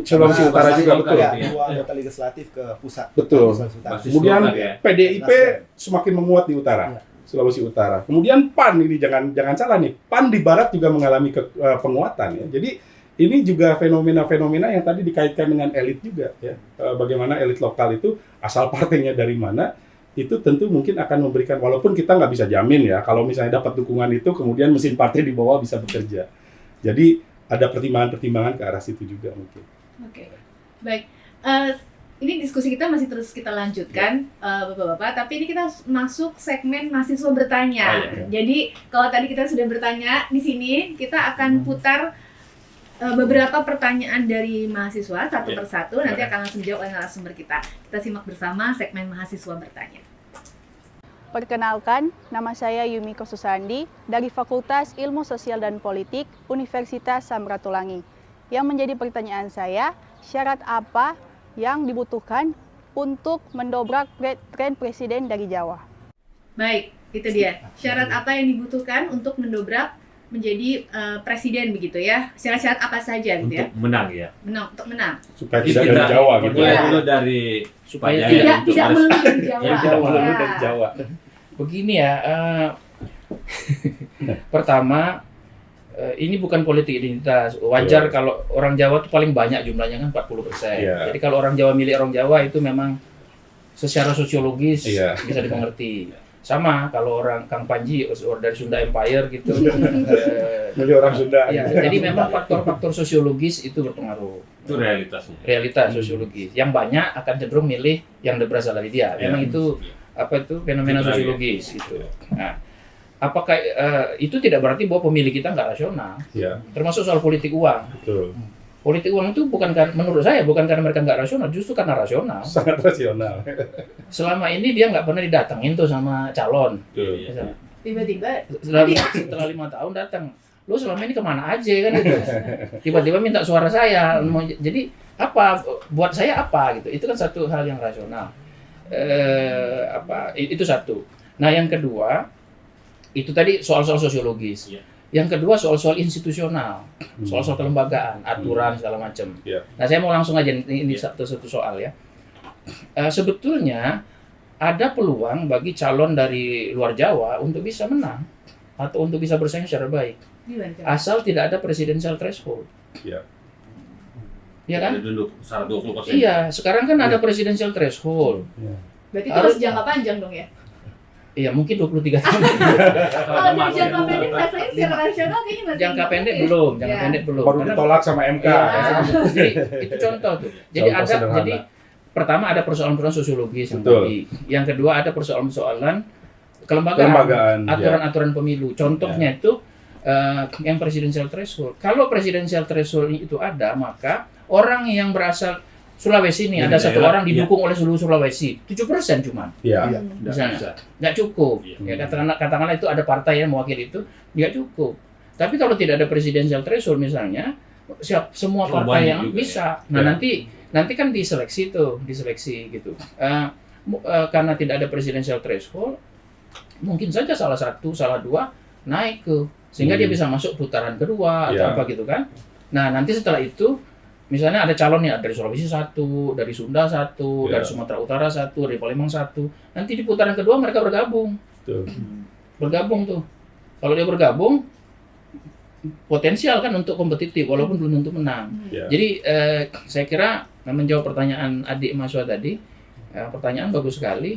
Utara juga betul. Dua anggota legislatif ke pusat. Betul. Kemudian PDIP semakin menguat di utara. Sulawesi Utara. Kemudian PAN ini jangan salah nih. PAN di barat juga mengalami penguatan ya. Jadi ini juga fenomena-fenomena yang tadi dikaitkan dengan elit juga ya. Bagaimana elit lokal itu asal partainya dari mana, itu tentu mungkin akan memberikan, walaupun kita nggak bisa jamin ya, kalau misalnya dapat dukungan itu, kemudian mesin partai di bawah bisa bekerja. Jadi ada pertimbangan-pertimbangan ke arah situ juga mungkin. Oke, baik. Ini diskusi kita masih terus kita lanjutkan, Bapak-Bapak, tapi ini kita masuk segmen mahasiswa bertanya. Jadi kalau tadi kita sudah bertanya, di sini kita akan putar beberapa pertanyaan dari mahasiswa satu persatu, nanti akan langsung dijawab oleh narasumber kita. Kita simak bersama segmen mahasiswa bertanya. Perkenalkan, nama saya Yumiko Susandi dari Fakultas Ilmu Sosial dan Politik Universitas Samratulangi. Yang menjadi pertanyaan saya, syarat apa yang dibutuhkan untuk mendobrak tren presiden dari Jawa? Baik, itu dia. Syarat apa yang dibutuhkan untuk mendobrak menjadi presiden begitu ya? Syarat-syarat apa saja gitu ya? Untuk menang ya. Untuk menang. Supaya tidak dari Jawa gitu ya. Dulu dari Supaya tidak melulu dari Jawa. Melulu dari Jawa. Begini ya, pertama ini bukan politik identitas. Wajar Betul. kalau orang Jawa itu paling banyak jumlahnya kan 40%. Iya. Jadi kalau orang Jawa milih orang Jawa itu memang secara sosiologis Iya. bisa dimengerti. Sama kalau orang Kang Panji dari Sunda Empire gitu. Milih orang Sunda. Ya, jadi memang faktor-faktor sosiologis itu berpengaruh. Itu realitasnya. Realitas sosiologis. Yang banyak akan cenderung milih yang berasal dari dia. Ya. Memang itu fenomena Itu sosiologis itu. Nah, apakah itu tidak berarti bahwa pemilih kita nggak rasional? Ya, Termasuk soal politik uang. betul. Politik uang itu bukan menurut saya bukan karena mereka nggak rasional, justru karena rasional. Sangat rasional. Selama ini dia nggak pernah didatengin tuh sama calon. Betul. Misalnya, Tiba-tiba setelah 5 tahun datang, lo selama ini kemana aja kan gitu. Tiba-tiba minta suara saya, jadi apa buat saya apa gitu. Itu kan satu hal yang rasional. Itu satu. Nah yang kedua itu tadi soal-soal sosiologis. Iya. Yang kedua soal-soal institusional, soal-soal kelembagaan, aturan segala macam. Iya. Nah saya mau langsung aja ini satu soal ya. Sebetulnya ada peluang bagi calon dari luar Jawa untuk bisa menang atau untuk bisa bersaing secara baik, gimana? asal tidak ada presidential threshold. Iya. Iya kan? Ada dulu syarat 20%. Iya, sekarang kan ada presidential threshold. Berarti itu Harus- harus jangka panjang dong ya? Iya, mungkin 23 tahun. Kalau dari jangka pendek rasanya secara rasional kayaknya masih Jangka nggak pendek ya? belum, jangka Ya. pendek belum. Baru Karena- ditolak sama MK. Iya, ya. jadi itu contoh tuh. Jadi Contoh sederhana. jadi pertama ada persoalan-persoalan sosiologis yang Betul. tadi. Yang kedua ada persoalan-persoalan kelembagaan, Kelembagaan. Ya. aturan-aturan pemilu. Contohnya itu yang presidensial threshold. Kalau presidensial threshold itu ada, maka orang yang berasal Sulawesi ini Dari ada satu daerah, orang didukung oleh seluruh Sulawesi, 7% cuman. Iya. Iya. Misalnya. Nggak cukup. Iya. Ya, katakanlah itu ada partai yang mewakili itu, nggak cukup. Tapi kalau tidak ada presidensial threshold misalnya, semua Terlalu partai banyak yang juga bisa. ya. Nah Ya. nanti kan diseleksi gitu. Karena tidak ada presidensial threshold, mungkin saja salah satu, salah dua naik ke sehingga dia bisa masuk putaran kedua atau Ya. apa gitu kan. Nah nanti setelah itu misalnya ada calon ya dari Sulawesi 1, dari Sunda 1, Ya. dari Sumatera Utara 1, dari Palembang 1. Nanti di putaran kedua mereka bergabung. Betul. Bergabung tuh. Kalau dia bergabung potensial kan untuk kompetitif walaupun belum tentu menang. Ya. Jadi saya kira menjawab pertanyaan adik Maswa tadi, pertanyaan bagus sekali.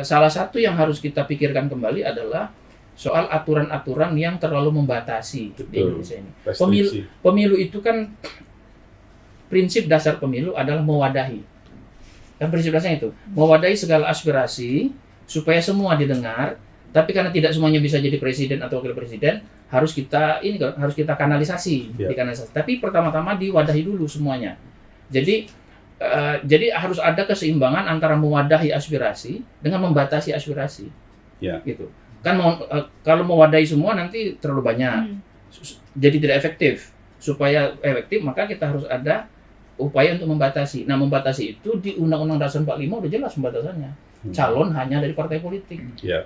Salah satu yang harus kita pikirkan kembali adalah soal aturan-aturan yang terlalu membatasi di Betul. Indonesia ini. Restriksi. Pemilu itu kan prinsip dasar pemilu adalah mewadahi. Dan prinsip dasarnya itu mewadahi segala aspirasi supaya semua didengar. Tapi karena tidak semuanya bisa jadi presiden atau wakil presiden, harus kita kanalisasi, Ya. dikanalisasi. Tapi pertama-tama diwadahi dulu semuanya. Jadi harus ada keseimbangan antara mewadahi aspirasi dengan membatasi aspirasi. Ya. Gitu. Kan kalau mewadahi semua nanti terlalu banyak. Jadi tidak efektif. Supaya efektif maka kita harus ada upaya untuk membatasi. Nah, membatasi itu di Undang-Undang Dasar 45 udah jelas pembatasannya. Calon hanya dari partai politik. Ya.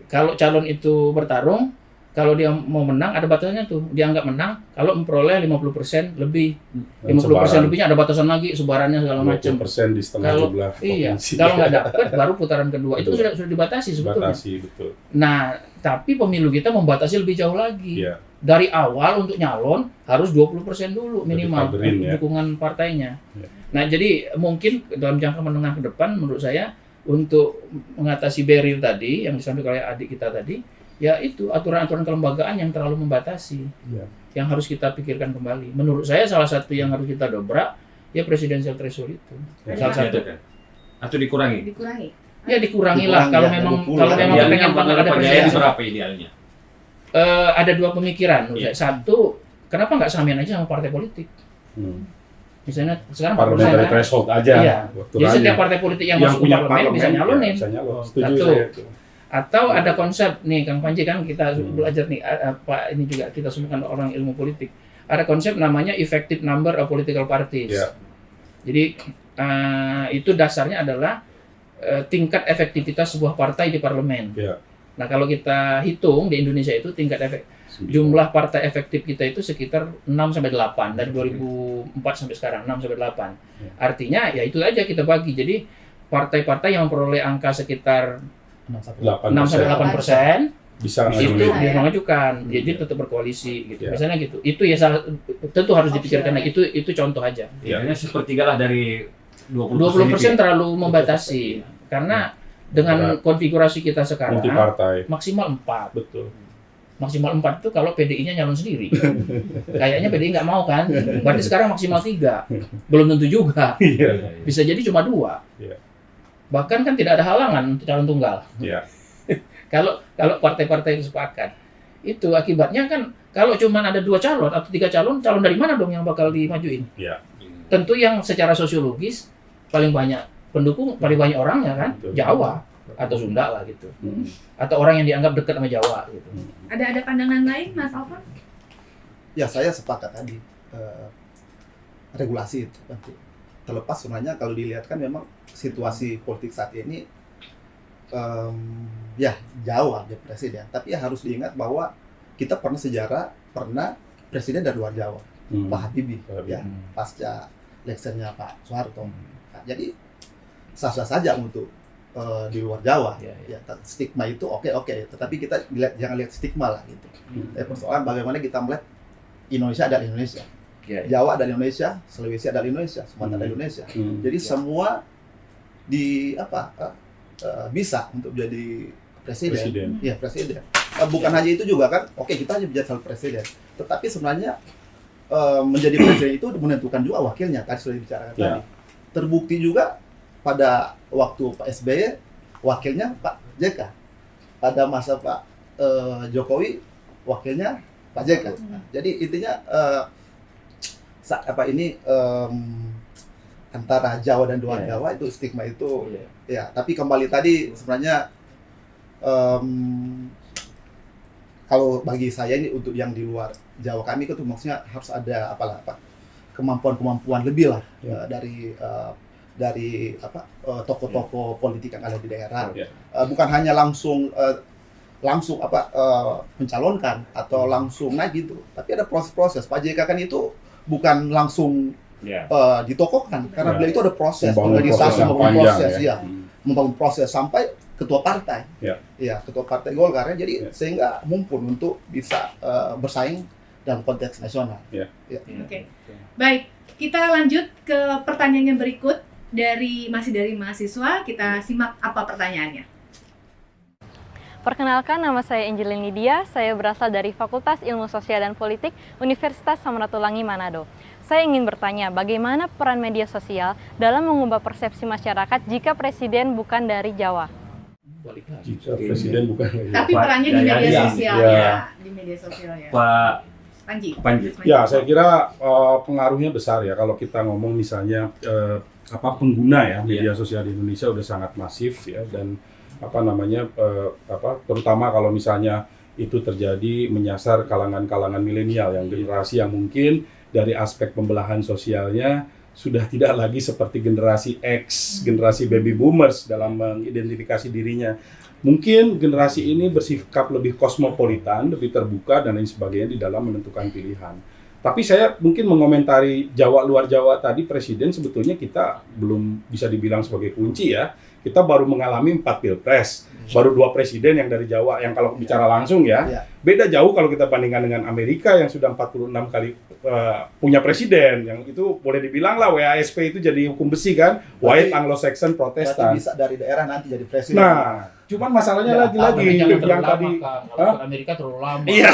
Kalau calon itu bertarung, kalau dia mau menang ada batasannya tuh. Dia anggap menang kalau memperoleh 50% lebih. 50% lebihnya ada batasan lagi, sebarannya segala macam. 20% di setengah Kalau- jumlah Iya, provinsi. kalau nggak dapat baru putaran kedua. Itu Betul. sudah dibatasi sebetulnya. Batasi, betul. Nah, tapi pemilu kita membatasi lebih jauh lagi. Iya. Dari awal untuk nyalon harus 20% dulu minimal Dikaderin, ya. dukungan partainya. Ya. Nah, jadi mungkin dalam jangka menengah ke depan menurut saya untuk mengatasi barrier tadi yang disampaikan oleh adik kita tadi, ya itu aturan-aturan kelembagaan yang terlalu membatasi. Ya. Yang harus kita pikirkan kembali. Menurut saya salah satu yang harus kita dobrak ya presidensial threshold itu. Ya. Salah satu. Kan? Atau dikurangi? Dikurangi. Ya dikurangilah Dikurangi kalau ya, memang 20. kalau memang Idealnya pengen banget ada Pak Jaya presidensial. berapa idealnya? Ada dua pemikiran menurut Iya. saya. Satu, kenapa nggak samain aja sama partai politik? Misalnya sekarang 40%. Parliamentary threshold aja. Iya. Waktu Jadi raya. setiap partai politik yang, masuk ke punya parlemen bisa nyalonin. ya, bisa nyalon. Setuju Satu. saya itu. Atau ada konsep nih Kang Panji kan kita belajar nih Pak ini juga kita semua kan orang ilmu politik. Ada konsep namanya effective number of political parties. Ya. Jadi itu dasarnya adalah tingkat efektivitas sebuah partai di parlemen. Ya. Nah kalau kita hitung di Indonesia itu tingkat jumlah partai efektif kita itu sekitar 6-8 dari 2004 sampai sekarang 6-8. Ya. Artinya ya itu aja kita bagi. Jadi partai-partai yang memperoleh angka sekitar 8%. 6-8%, bisa itu ngajuin. dia ya. mengajukan, Iya. dia tetap berkoalisi gitu. Iya. Misalnya gitu. Itu ya tentu harus Opsi dipikirkan. lain. Itu contoh aja. Idealnya sepertiga lah dari 20% itu ya. terlalu membatasi karena dengan Berat. konfigurasi kita sekarang Multi partai. maksimal 4. Betul. Maksimal 4 itu kalau PDI-nya nyalon sendiri. Kayaknya PDI nggak mau kan? Berarti sekarang maksimal 3. Belum tentu juga. Iya. Bisa jadi cuma 2. Iya. Bahkan kan tidak ada halangan untuk calon tunggal. Iya. Kalau partai-partai yang sepakat. Itu akibatnya kan kalau cuma ada 2 calon atau 3 calon dari mana dong yang bakal dimajuin? Iya. Tentu yang secara sosiologis paling banyak pendukung, paling banyak orangnya kan Betul. Jawa atau Sunda lah gitu. Hmm. Atau orang yang dianggap dekat sama Jawa gitu. Ada pandangan lain, Mas Alvan? Ya saya sepakat tadi, regulasi itu penting. Terlepas sebenarnya kalau dilihat kan memang situasi politik saat ini ya Jawa dia presiden, tapi ya harus diingat bahwa kita pernah presiden dari luar Jawa, Hmm. Pak Habibie, Pak Habibie. ya pasca leksernya Pak Soeharto. Nah, jadi sah-sah saja untuk di luar Jawa, Ya, ya stigma itu oke, tetapi kita jangan lihat stigma lah gitu. Persoalan bagaimana kita melihat Indonesia adalah Indonesia, Ya, ya. Jawa adalah Indonesia, Sulawesi adalah Indonesia, Sumatera adalah Indonesia. Hmm. Jadi semua bisa untuk jadi presiden. Presiden. Ya presiden. Bukan hanya itu juga kan, oke kita hanya bicara soal presiden, tetapi sebenarnya menjadi presiden itu menentukan juga wakilnya. Tadi sudah dibicarakan Ya. tadi. Terbukti juga pada waktu Pak SBY wakilnya Pak JK. Pada masa Pak Jokowi wakilnya Pak JK. Nah, jadi intinya antara Jawa dan luar Ya. Jawa itu stigma itu Iya. ya. Tapi kembali tadi sebenarnya kalau bagi saya ini untuk yang di luar Jawa kami itu maksudnya harus ada kemampuan lebih lah Ya. dari tokoh-tokoh politik yang ada di daerah. Ya. Bukan hanya langsung mencalonkan atau langsung naik gitu, tapi ada proses-proses. Pak JK kan itu bukan langsung Ya. ditokohkan karena Ya. beliau itu ada proses Membangun organisasi, proses yang membangun panjang, proses ya. ya, Hmm. membangun proses sampai ketua partai. Ya. Ya, ketua partai Golkar ya. Jadi Ya. sehingga mumpun untuk bisa bersaing dalam konteks nasional. Oke. Baik, kita lanjut ke pertanyaan yang berikut masih dari mahasiswa. Kita simak apa pertanyaannya. Perkenalkan, nama saya Angelin Lydia, saya berasal dari Fakultas Ilmu Sosial dan Politik Universitas Samratulangi Manado. Saya ingin bertanya, bagaimana peran media sosial dalam mengubah persepsi masyarakat jika presiden bukan dari Jawa? Balik lagi. Jika presiden bukan. Tapi Pak perannya di media Jayadi. sosial Ya. ya, di media sosial ya. Pak Panji. Panji. Ya, saya kira pengaruhnya besar ya kalau kita ngomong misalnya pengguna ya media sosial di Indonesia udah sangat masif ya, dan terutama kalau misalnya itu terjadi menyasar kalangan-kalangan milenial yang generasi yang mungkin dari aspek pembelahan sosialnya sudah tidak lagi seperti generasi X, generasi baby boomers dalam mengidentifikasi dirinya. Mungkin generasi ini bersikap lebih kosmopolitan, lebih terbuka dan lain sebagainya di dalam menentukan pilihan. Tapi saya mungkin mengomentari Jawa luar Jawa tadi, presiden sebetulnya kita belum bisa dibilang sebagai kunci ya. Kita baru mengalami 4 pilpres, baru 2 presiden yang dari Jawa, yang kalau bicara langsung ya. Ya. Beda jauh kalau kita bandingkan dengan Amerika yang sudah 46 kali punya presiden, yang itu boleh dibilang lah WASP itu jadi hukum besi kan, White Anglo-Saxon Berarti Protestan. bisa dari daerah nanti jadi presiden. Nah, cuman masalahnya Ya, lagi-lagi Jangan yang terlalu tadi, lama, Kak. Kalau ke Amerika terlalu lama. Iya.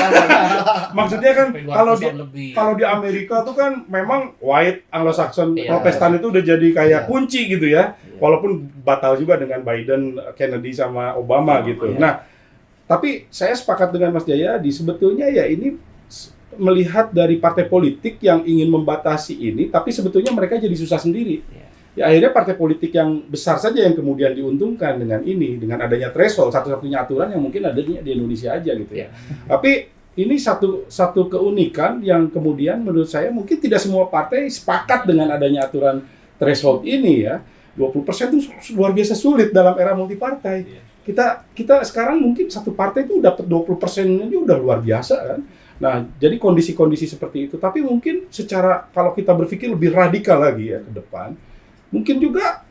maksudnya kan Sampai 200 kalau di tahun lebih. kalau di Amerika tuh kan memang White Anglo-Saxon Iya. Protestan itu udah jadi kayak Iya. kunci gitu ya, Iya. walaupun batal juga dengan Biden, Kennedy sama Obama gitu. Iya. Nah, tapi saya sepakat dengan Mas Jayadi, sebetulnya ya ini melihat dari partai politik yang ingin membatasi ini, tapi sebetulnya mereka jadi susah sendiri. Iya. Ya akhirnya partai politik yang besar saja yang kemudian diuntungkan dengan ini, dengan adanya threshold, satu-satunya aturan yang mungkin ada di Indonesia aja gitu ya. Tapi ini satu keunikan yang kemudian menurut saya mungkin tidak semua partai sepakat dengan adanya aturan threshold ini ya. 20% itu luar biasa sulit dalam era multipartai. Kita sekarang mungkin satu partai itu dapat 20% ini udah luar biasa kan. Nah, jadi kondisi-kondisi seperti itu. Tapi mungkin secara kalau kita berpikir lebih radikal lagi ya ke depan, mungkin juga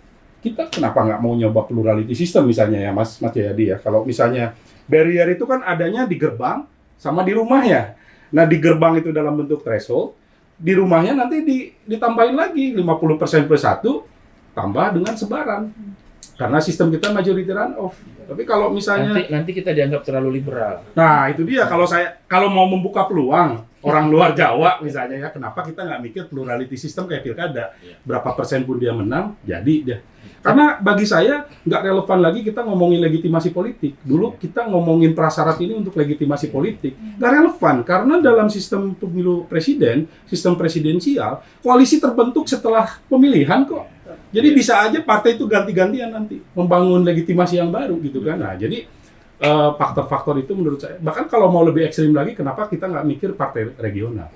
kita kenapa nggak mau nyoba plurality system misalnya ya Mas Jayadi ya. Kalau misalnya barrier itu kan adanya di gerbang sama di rumahnya. Nah di gerbang itu dalam bentuk threshold, di rumahnya nanti ditambahin lagi 50% plus 1 tambah dengan sebaran. Karena sistem kita majority runoff. Tapi kalau misalnya nanti kita dianggap terlalu liberal. nah itu dia kalau mau membuka peluang orang luar Jawa misalnya ya, kenapa kita nggak mikir plurality system kayak pilkada, berapa persen pun dia menang jadi dia. Karena bagi saya nggak relevan lagi kita ngomongin legitimasi politik. Dulu kita ngomongin prasyarat ini untuk legitimasi politik, nggak relevan karena dalam sistem pemilu presiden, sistem presidensial, koalisi terbentuk setelah pemilihan kok. Jadi bisa aja partai itu ganti-gantian nanti membangun legitimasi yang baru gitu kan. Nah jadi faktor-faktor itu menurut saya, bahkan kalau mau lebih ekstrim lagi, kenapa kita nggak mikir partai regional?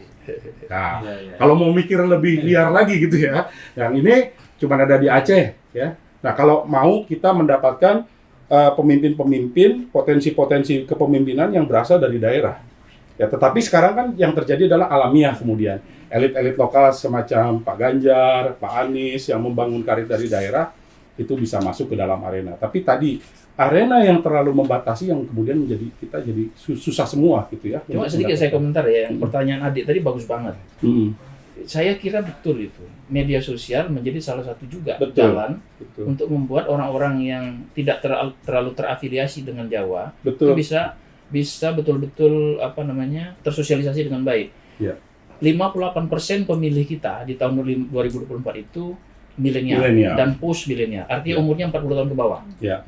Nah, kalau mau mikir lebih liar lagi gitu ya, yang ini cuma ada di Aceh ya. Nah kalau mau kita mendapatkan pemimpin-pemimpin, potensi-potensi kepemimpinan yang berasal dari daerah. Ya, tetapi sekarang kan yang terjadi adalah alamiah kemudian. Elit-elit lokal semacam Pak Ganjar, Pak Anies yang membangun karir dari daerah itu bisa masuk ke dalam arena. Tapi tadi arena yang terlalu membatasi yang kemudian menjadi kita jadi susah semua gitu ya. Cuma sedikit saya komentar ya, yang pertanyaan Adik tadi bagus banget. Saya kira betul itu. Media sosial menjadi salah satu juga jalan untuk membuat orang-orang yang tidak terlalu terafiliasi dengan Jawa itu bisa betul-betul tersosialisasi dengan baik. Ya. 58% pemilih kita di tahun 2024 itu milenial dan post milenial. Artinya umurnya 40 tahun ke bawah. Ya.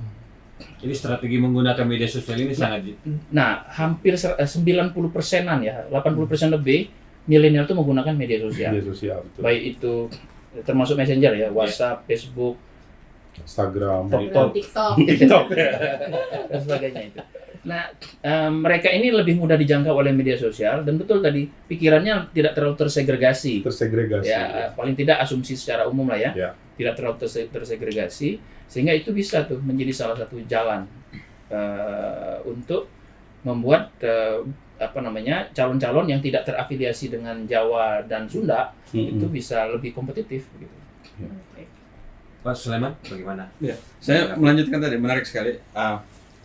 Jadi strategi menggunakan media sosial ini sangat. Nah, hampir 90%-an ya, 80% lebih milenial itu menggunakan media sosial. Media sosial betul. Baik itu termasuk Messenger ya, WhatsApp, Facebook, Instagram, TikTok dan sebagainya itu. Nah, mereka ini lebih mudah dijangkau oleh media sosial dan betul tadi pikirannya tidak terlalu tersegregasi. Ya, paling tidak asumsi secara umum lah ya. Tidak terlalu tersegregasi sehingga itu bisa tuh menjadi salah satu jalan untuk membuat calon-calon yang tidak terafiliasi dengan Jawa dan Sunda itu bisa lebih kompetitif begitu. Pak Sulaiman, bagaimana? Ya, saya melanjutkan tadi, menarik sekali.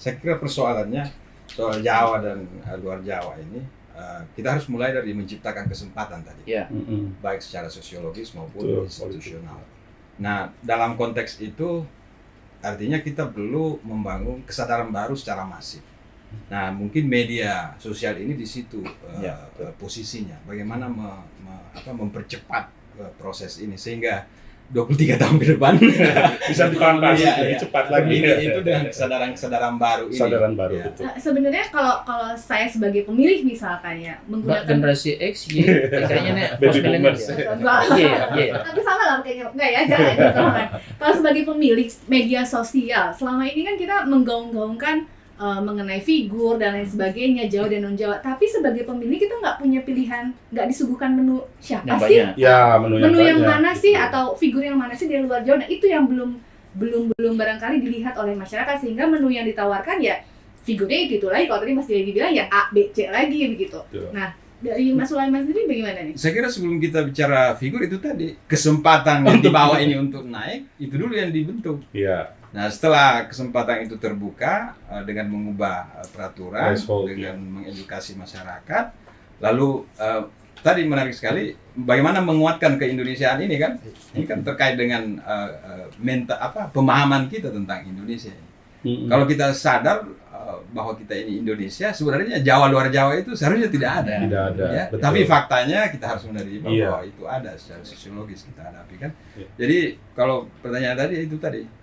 Saya kira persoalannya soal Jawa dan luar Jawa ini, kita harus mulai dari menciptakan kesempatan tadi, baik secara sosiologis maupun institusional. Nah, dalam konteks itu, artinya kita perlu membangun kesadaran baru secara masif. Nah, mungkin media sosial ini di situ posisinya, bagaimana mempercepat proses ini sehingga 23 tahun ke depan bisa dipangkas lebih cepat lagi. Itu dengan kesadaran baru ini. Kesadaran baru Ya. betul. Sebenarnya kalau saya sebagai pemilih misalkan ya menggunakan generasi X, Y, kayaknya nih Baby post millennial boomers. Iya. Tapi sama lah kayaknya enggak ya, jangan sama kan. Kalau sebagai pemilik media sosial, selama ini kan kita menggaung-gaungkan mengenai figur dan lain sebagainya, Jawa dan non Jawa. Tapi sebagai pemilih kita nggak punya pilihan, nggak disuguhkan menu siapa Yang sih, banyak. Ya, menu yang banyak. mana sih atau figur yang mana sih dari luar Jawa. Nah itu yang belum barangkali dilihat oleh masyarakat sehingga menu yang ditawarkan ya figurnya itu lagi. Kalau tadi Mas Jayadi bilang ya A, B, C lagi begitu. Betul. Nah dari Mas Sulaiman sendiri bagaimana nih? Saya kira sebelum kita bicara figur itu tadi, kesempatan yang dibawa ini untuk naik, itu dulu yang dibentuk. Iya. Nah, setelah kesempatan itu terbuka dengan mengubah peraturan, dengan mengedukasi masyarakat, lalu tadi menarik sekali bagaimana menguatkan keindonesiaan ini kan? Ini kan terkait dengan pemahaman kita tentang Indonesia. Kalau kita sadar bahwa kita ini Indonesia, sebenarnya Jawa luar Jawa itu seharusnya tidak ada. Tidak ada. Ya? Tapi faktanya kita harus menerima bahwa itu ada secara sosiologis kita hadapi kan. Jadi kalau pertanyaan tadi itu tadi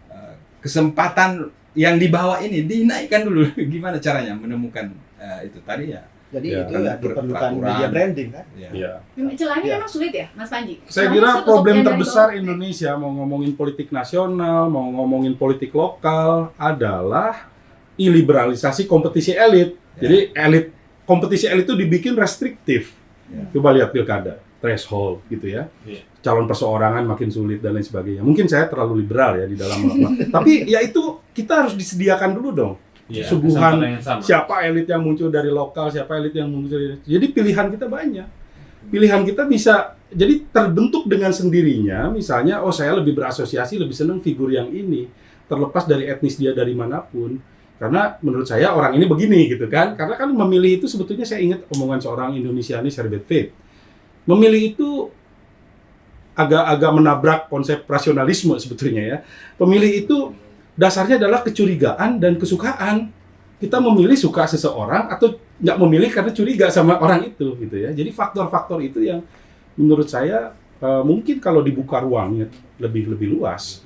kesempatan yang dibawa ini dinaikkan dulu. Gimana caranya menemukan itu tadi ya? Jadi Ya, itu ya diperlukan media branding kan? Iya. Celahnya memang sulit ya, Mas Panji? Saya kira problem terbesar Indonesia mau ngomongin politik nasional, mau ngomongin politik lokal adalah iliberalisasi kompetisi elit. Jadi kompetisi elit itu dibikin restriktif. Coba lihat pilkada, threshold gitu ya. Calon perseorangan makin sulit dan lain sebagainya. Mungkin saya terlalu liberal ya di dalam tapi ya itu kita harus disediakan dulu dong. Suguhan siapa elit yang muncul dari lokal, siapa elit yang muncul dari. Jadi pilihan kita banyak. pilihan kita bisa jadi terbentuk dengan sendirinya. Misalnya, oh saya lebih berasosiasi, lebih senang figur yang ini, terlepas dari etnis dia dari manapun. Karena menurut saya orang ini begini gitu kan. Karena kan memilih itu sebetulnya saya ingat omongan seorang Indonesianis Herbert Tate. Memilih itu agak menabrak konsep rasionalisme sebetulnya ya. Pemilih itu dasarnya adalah kecurigaan dan kesukaan. Kita memilih suka seseorang atau nggak memilih karena curiga sama orang itu gitu ya. Jadi faktor-faktor itu yang menurut saya mungkin kalau dibuka ruangnya lebih luas,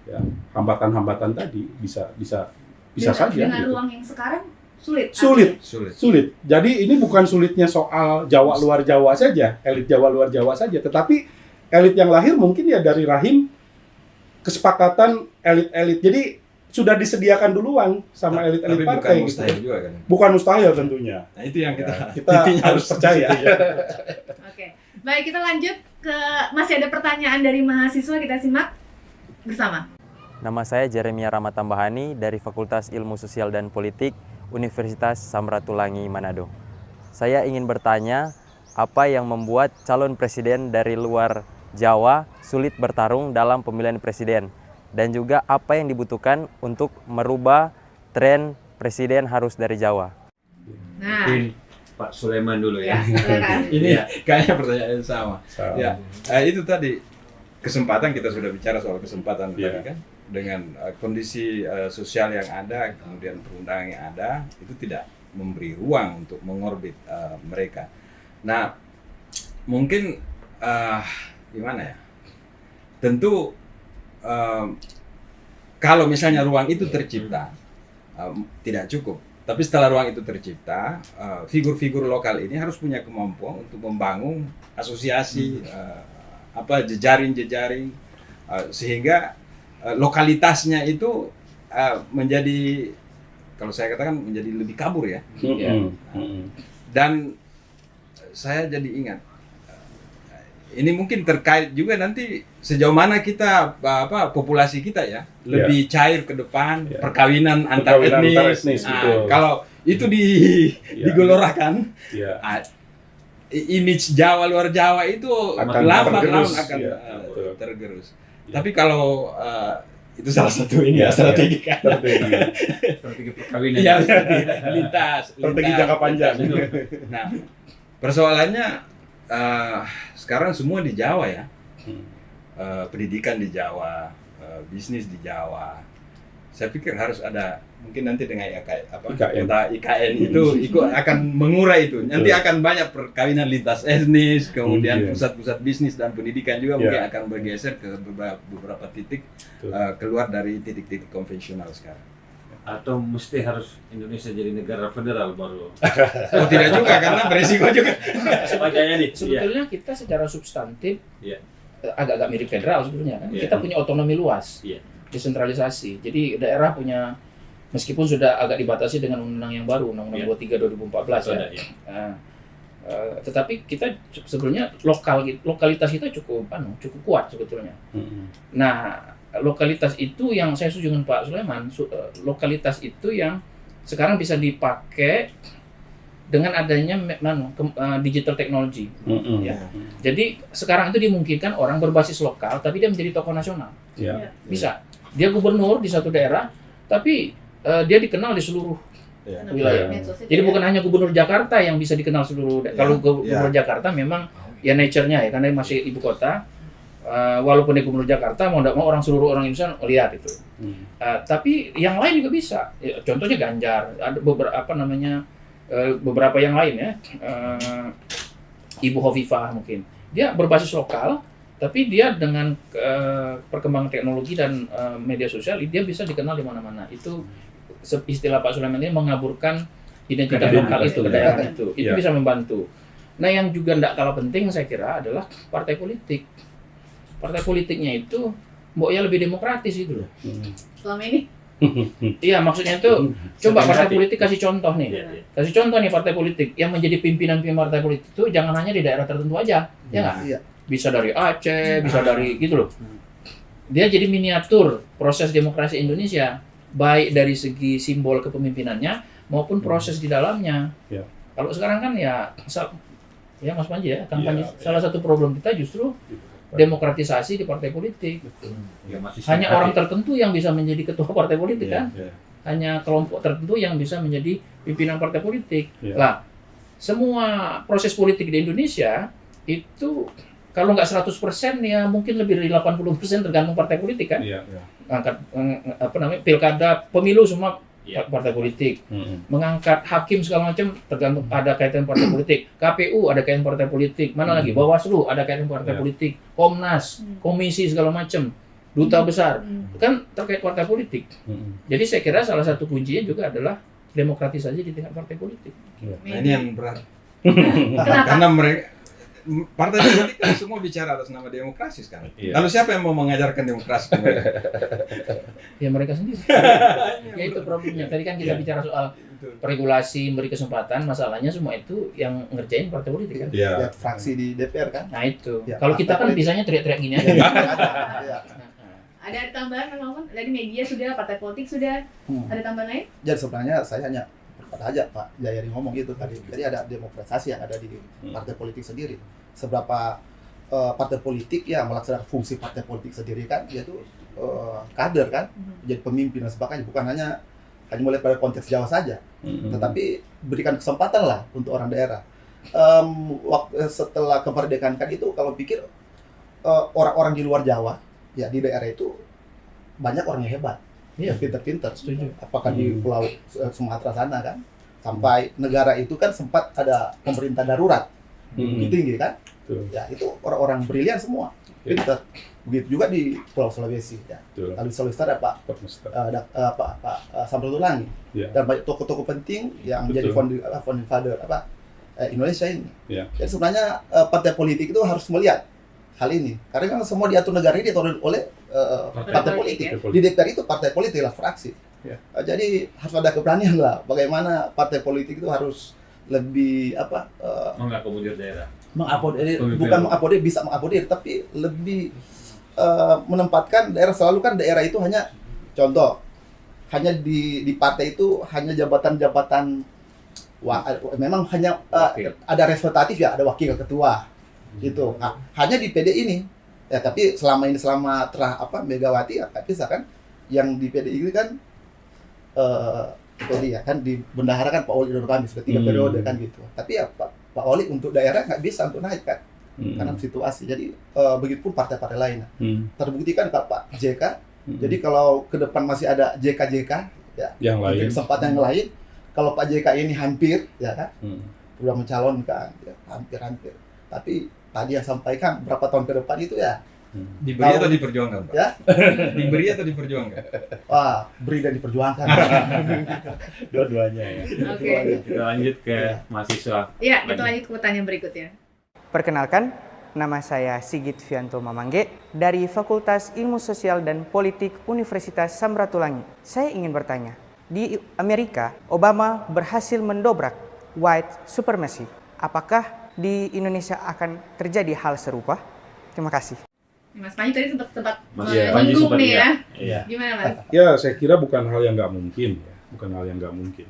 ya, hambatan-hambatan tadi bisa saja. Dengan gitu. ruang yang sekarang sulit. Sulit. Jadi ini bukan sulitnya soal Jawa luar Jawa saja, elit Jawa luar Jawa saja, tetapi elit yang lahir mungkin ya dari rahim kesepakatan elit-elit. Jadi sudah disediakan duluan sama elit-elit partai. Bukan mustahil gitu. juga kan. Bukan mustahil tentunya. Nah, itu yang kita Harus percaya. Oke. Baik, kita lanjut ke masih ada pertanyaan dari mahasiswa, kita simak bersama. Nama saya Jeremia Ramatambahani dari Fakultas Ilmu Sosial dan Politik Universitas Samratulangi Manado. Saya ingin bertanya, apa yang membuat calon presiden dari luar Jawa sulit bertarung dalam pemilihan presiden? Dan juga apa yang dibutuhkan untuk merubah tren presiden harus dari Jawa? Nah, Mungkin Pak Sulaiman dulu ya. silakan. ini Ya. kayaknya pertanyaan yang sama. Ya, itu tadi kesempatan, kita sudah bicara soal kesempatan Yeah. tadi kan, dengan kondisi sosial yang ada, kemudian perundangan yang ada, itu tidak memberi ruang untuk mengorbit mereka. Nah, mungkin gimana ya? Tentu kalau misalnya ruang itu tercipta tidak cukup. Tapi setelah ruang itu tercipta, figur-figur lokal ini harus punya kemampuan untuk membangun asosiasi, jejaring-jejaring, sehingga lokalitasnya itu menjadi, kalau saya katakan, menjadi lebih kabur ya. Dan saya jadi ingat, ini mungkin terkait juga nanti sejauh mana kita populasi kita ya lebih cair ke depan, perkawinan antar etnis. Kalau itu digelorakan, image Jawa luar Jawa itu lambat laun akan tergerus. Tapi kalau itu salah satu strategi kan. Strategi perkawinan. Iya, lintas. Strategi jangka panjang. Nah, persoalannya sekarang semua di Jawa ya, pendidikan di Jawa, bisnis di Jawa. Saya pikir harus ada, mungkin nanti dengan IKN itu akan mengurai itu. Nanti akan banyak perkawinan lintas etnis, kemudian pusat-pusat bisnis dan pendidikan juga mungkin akan bergeser ke beberapa titik, keluar dari titik-titik konvensional sekarang. Atau mesti harus Indonesia jadi negara federal baru? Oh, tidak juga, karena beresiko juga. Sebetulnya kita secara substantif agak-agak mirip federal sebetulnya kan. Kita punya otonomi luas, desentralisasi. Jadi daerah punya, meskipun sudah agak dibatasi dengan undang-undang yang baru, Undang-Undang 23 2014 ya. Tetapi kita sebetulnya lokalitas kita cukup kuat sebetulnya. Nah, lokalitas itu yang saya setuju dengan Pak Sulaiman, lokalitas itu yang sekarang bisa dipakai dengan adanya digital technology. Ya. Jadi sekarang itu dimungkinkan orang berbasis lokal tapi dia menjadi tokoh nasional. Bisa. Dia gubernur di satu daerah tapi dia dikenal di seluruh wilayah. Jadi bukan hanya gubernur Jakarta yang bisa dikenal seluruh. Kalau gubernur Jakarta memang ya nature-nya ya, karena masih ibu kota. Walaupun dia gubernur Jakarta, mau tidak mau seluruh orang Indonesia lihat itu. Tapi yang lain juga bisa. Contohnya Ganjar, ada beberapa yang lain ya. Ibu Hovifah mungkin. Dia berbasis lokal, tapi dia dengan perkembangan teknologi dan media sosial, dia bisa dikenal di mana-mana. Itu istilah Pak Sulaiman ini mengaburkan identitas lokal itu ke daerah itu. Itu bisa membantu. Nah, yang juga tidak kalah penting saya kira adalah partai politik. Partai politiknya itu mboknya lebih demokratis itu loh. Selama ini? Iya, maksudnya itu coba partai politik kasih contoh nih. Kasih contoh nih partai politik yang menjadi pimpinan partai politik itu jangan hanya di daerah tertentu aja. Ya nggak? Bisa dari Aceh, bisa dari gitu loh. Dia jadi miniatur proses demokrasi Indonesia, baik dari segi simbol kepemimpinannya maupun proses di dalamnya. Kalau sekarang kan ya Ya Mas Panji ya, kampanye Iya, salah satu problem kita justru demokratisasi di partai politik. Ya, masih Hanya singkat orang ya. tertentu yang bisa menjadi ketua partai politik kan? Iya. Hanya kelompok tertentu yang bisa menjadi pimpinan partai politik. Iya. Lah, semua proses politik di Indonesia itu kalau nggak 100% ya mungkin lebih dari 80% tergantung partai politik kan? Iya, iya. Angkat pilkada, pemilu semua Iya. partai politik. Mm-mm. Mengangkat hakim segala macam tergantung ada kaitan partai politik. KPU ada kaitan partai politik. Mana lagi? Bawaslu ada kaitan partai Ya. politik. Komnas, komisi segala macam. Duta besar kan terkait partai politik. Mm-mm. Jadi saya kira salah satu kuncinya juga adalah demokratisasi di tingkat partai politik. Nah, ini yang berat. Kenapa? Karena mereka partai politik kan semua bicara atas nama demokrasi sekarang. Iya. Lalu siapa yang mau mengajarkan demokrasi ke mereka? Ya mereka sendiri. Ya itu problemnya. Tadi kan kita bicara soal regulasi, memberi kesempatan, masalahnya semua itu yang ngerjain partai politik kan. Iya. Lihat fraksi di DPR kan. Nah itu. Ya, Kalau kita kan partai bisanya teriak-teriak gini aja. Ya. Ada tambahan Mas Maman? Dari media sudah, partai politik sudah. Ada tambahan lain? Jadi sebenarnya saya hanya berkata aja Pak Jayadi ngomong gitu tadi. Jadi ada demokratisasi yang ada di partai politik sendiri. Seberapa partai politik ya melaksanakan fungsi partai politik sendiri kan, yaitu kader kan, jadi pemimpin dan sebagainya. Bukan hanya mulai pada konteks Jawa saja, Mm-mm. tetapi berikan kesempatan lah untuk orang daerah. Setelah kemerdekaan kan itu kalau pikir orang-orang di luar Jawa ya di daerah itu banyak orang yang hebat, Iya. pinter-pinter. Setuju. Apakah di Pulau Sumatera sana kan, sampai negara itu kan sempat ada pemerintah darurat Mm-mm. tinggi kan, Betul. ya itu orang-orang brilian semua, Iya. pinter. Begitu juga di Pulau Sulawesi ya. Betul. Lalu di Sulawesi ada Pak Permesta. Pak Samratulangi Iya. dan banyak tokoh-tokoh penting yang menjadi Betul. founding father Indonesia ini. Iya. Jadi sebenarnya partai politik itu harus melihat hal ini, karena kan semua diatur negara ini diatur oleh partai politik. ya. Di DPR itu partai politik lah, fraksi. Ya. Jadi harus ada keberanian lah, bagaimana partai politik itu harus lebih Mengakomodir daerah. mengakomodir, Pemimpin. bukan mengakomodir, bisa mengakomodir, tapi lebih menempatkan daerah. Selalu kan daerah itu hanya contoh, hanya di partai itu hanya jabatan-jabatan memang hanya Wakil. ada representatif ya, ada wakil ketua gitu. Nah, hanya di PD ini ya, tapi selama Megawati ya bisa kan, yang di PD ini kan PD ya kan dibendaharakan Pak Oli Nurkami sudah 3 periode kan gitu. Tapi ya Pak Oli untuk daerah nggak bisa untuk naik kan, karena situasi. Jadi begitupun partai-partai lain. Terbukti kan Pak JK. Jadi kalau ke depan masih ada JK ya, Yang lain. untuk kesempatan yang lain. Kalau Pak JK ini hampir ya kan, sudah mencalonkan ya, hampir. Tapi tadi yang sampaikan berapa tahun ke depan itu ya, Diberi atau diperjuangkan, Pak? Ya? Diberi atau diperjuangkan? wah, beri dan diperjuangkan. Dua-duanya ya. Oke. Kita lanjut ke mahasiswa. Ya, kita lanjut ke pertanyaan berikutnya. Perkenalkan, nama saya Sigit Fianto Mamangge dari Fakultas Ilmu Sosial dan Politik Universitas Samratulangi. Saya ingin bertanya, di Amerika, Obama berhasil mendobrak white supremacy. Apakah di Indonesia akan terjadi hal serupa? Terima kasih. Mas Panji tadi sempat Mas Iya, Panji menyinggung sempat nih ya. Iya. Gimana Mas? Ya, saya kira bukan hal yang nggak mungkin, ya. Bukan hal yang nggak mungkin.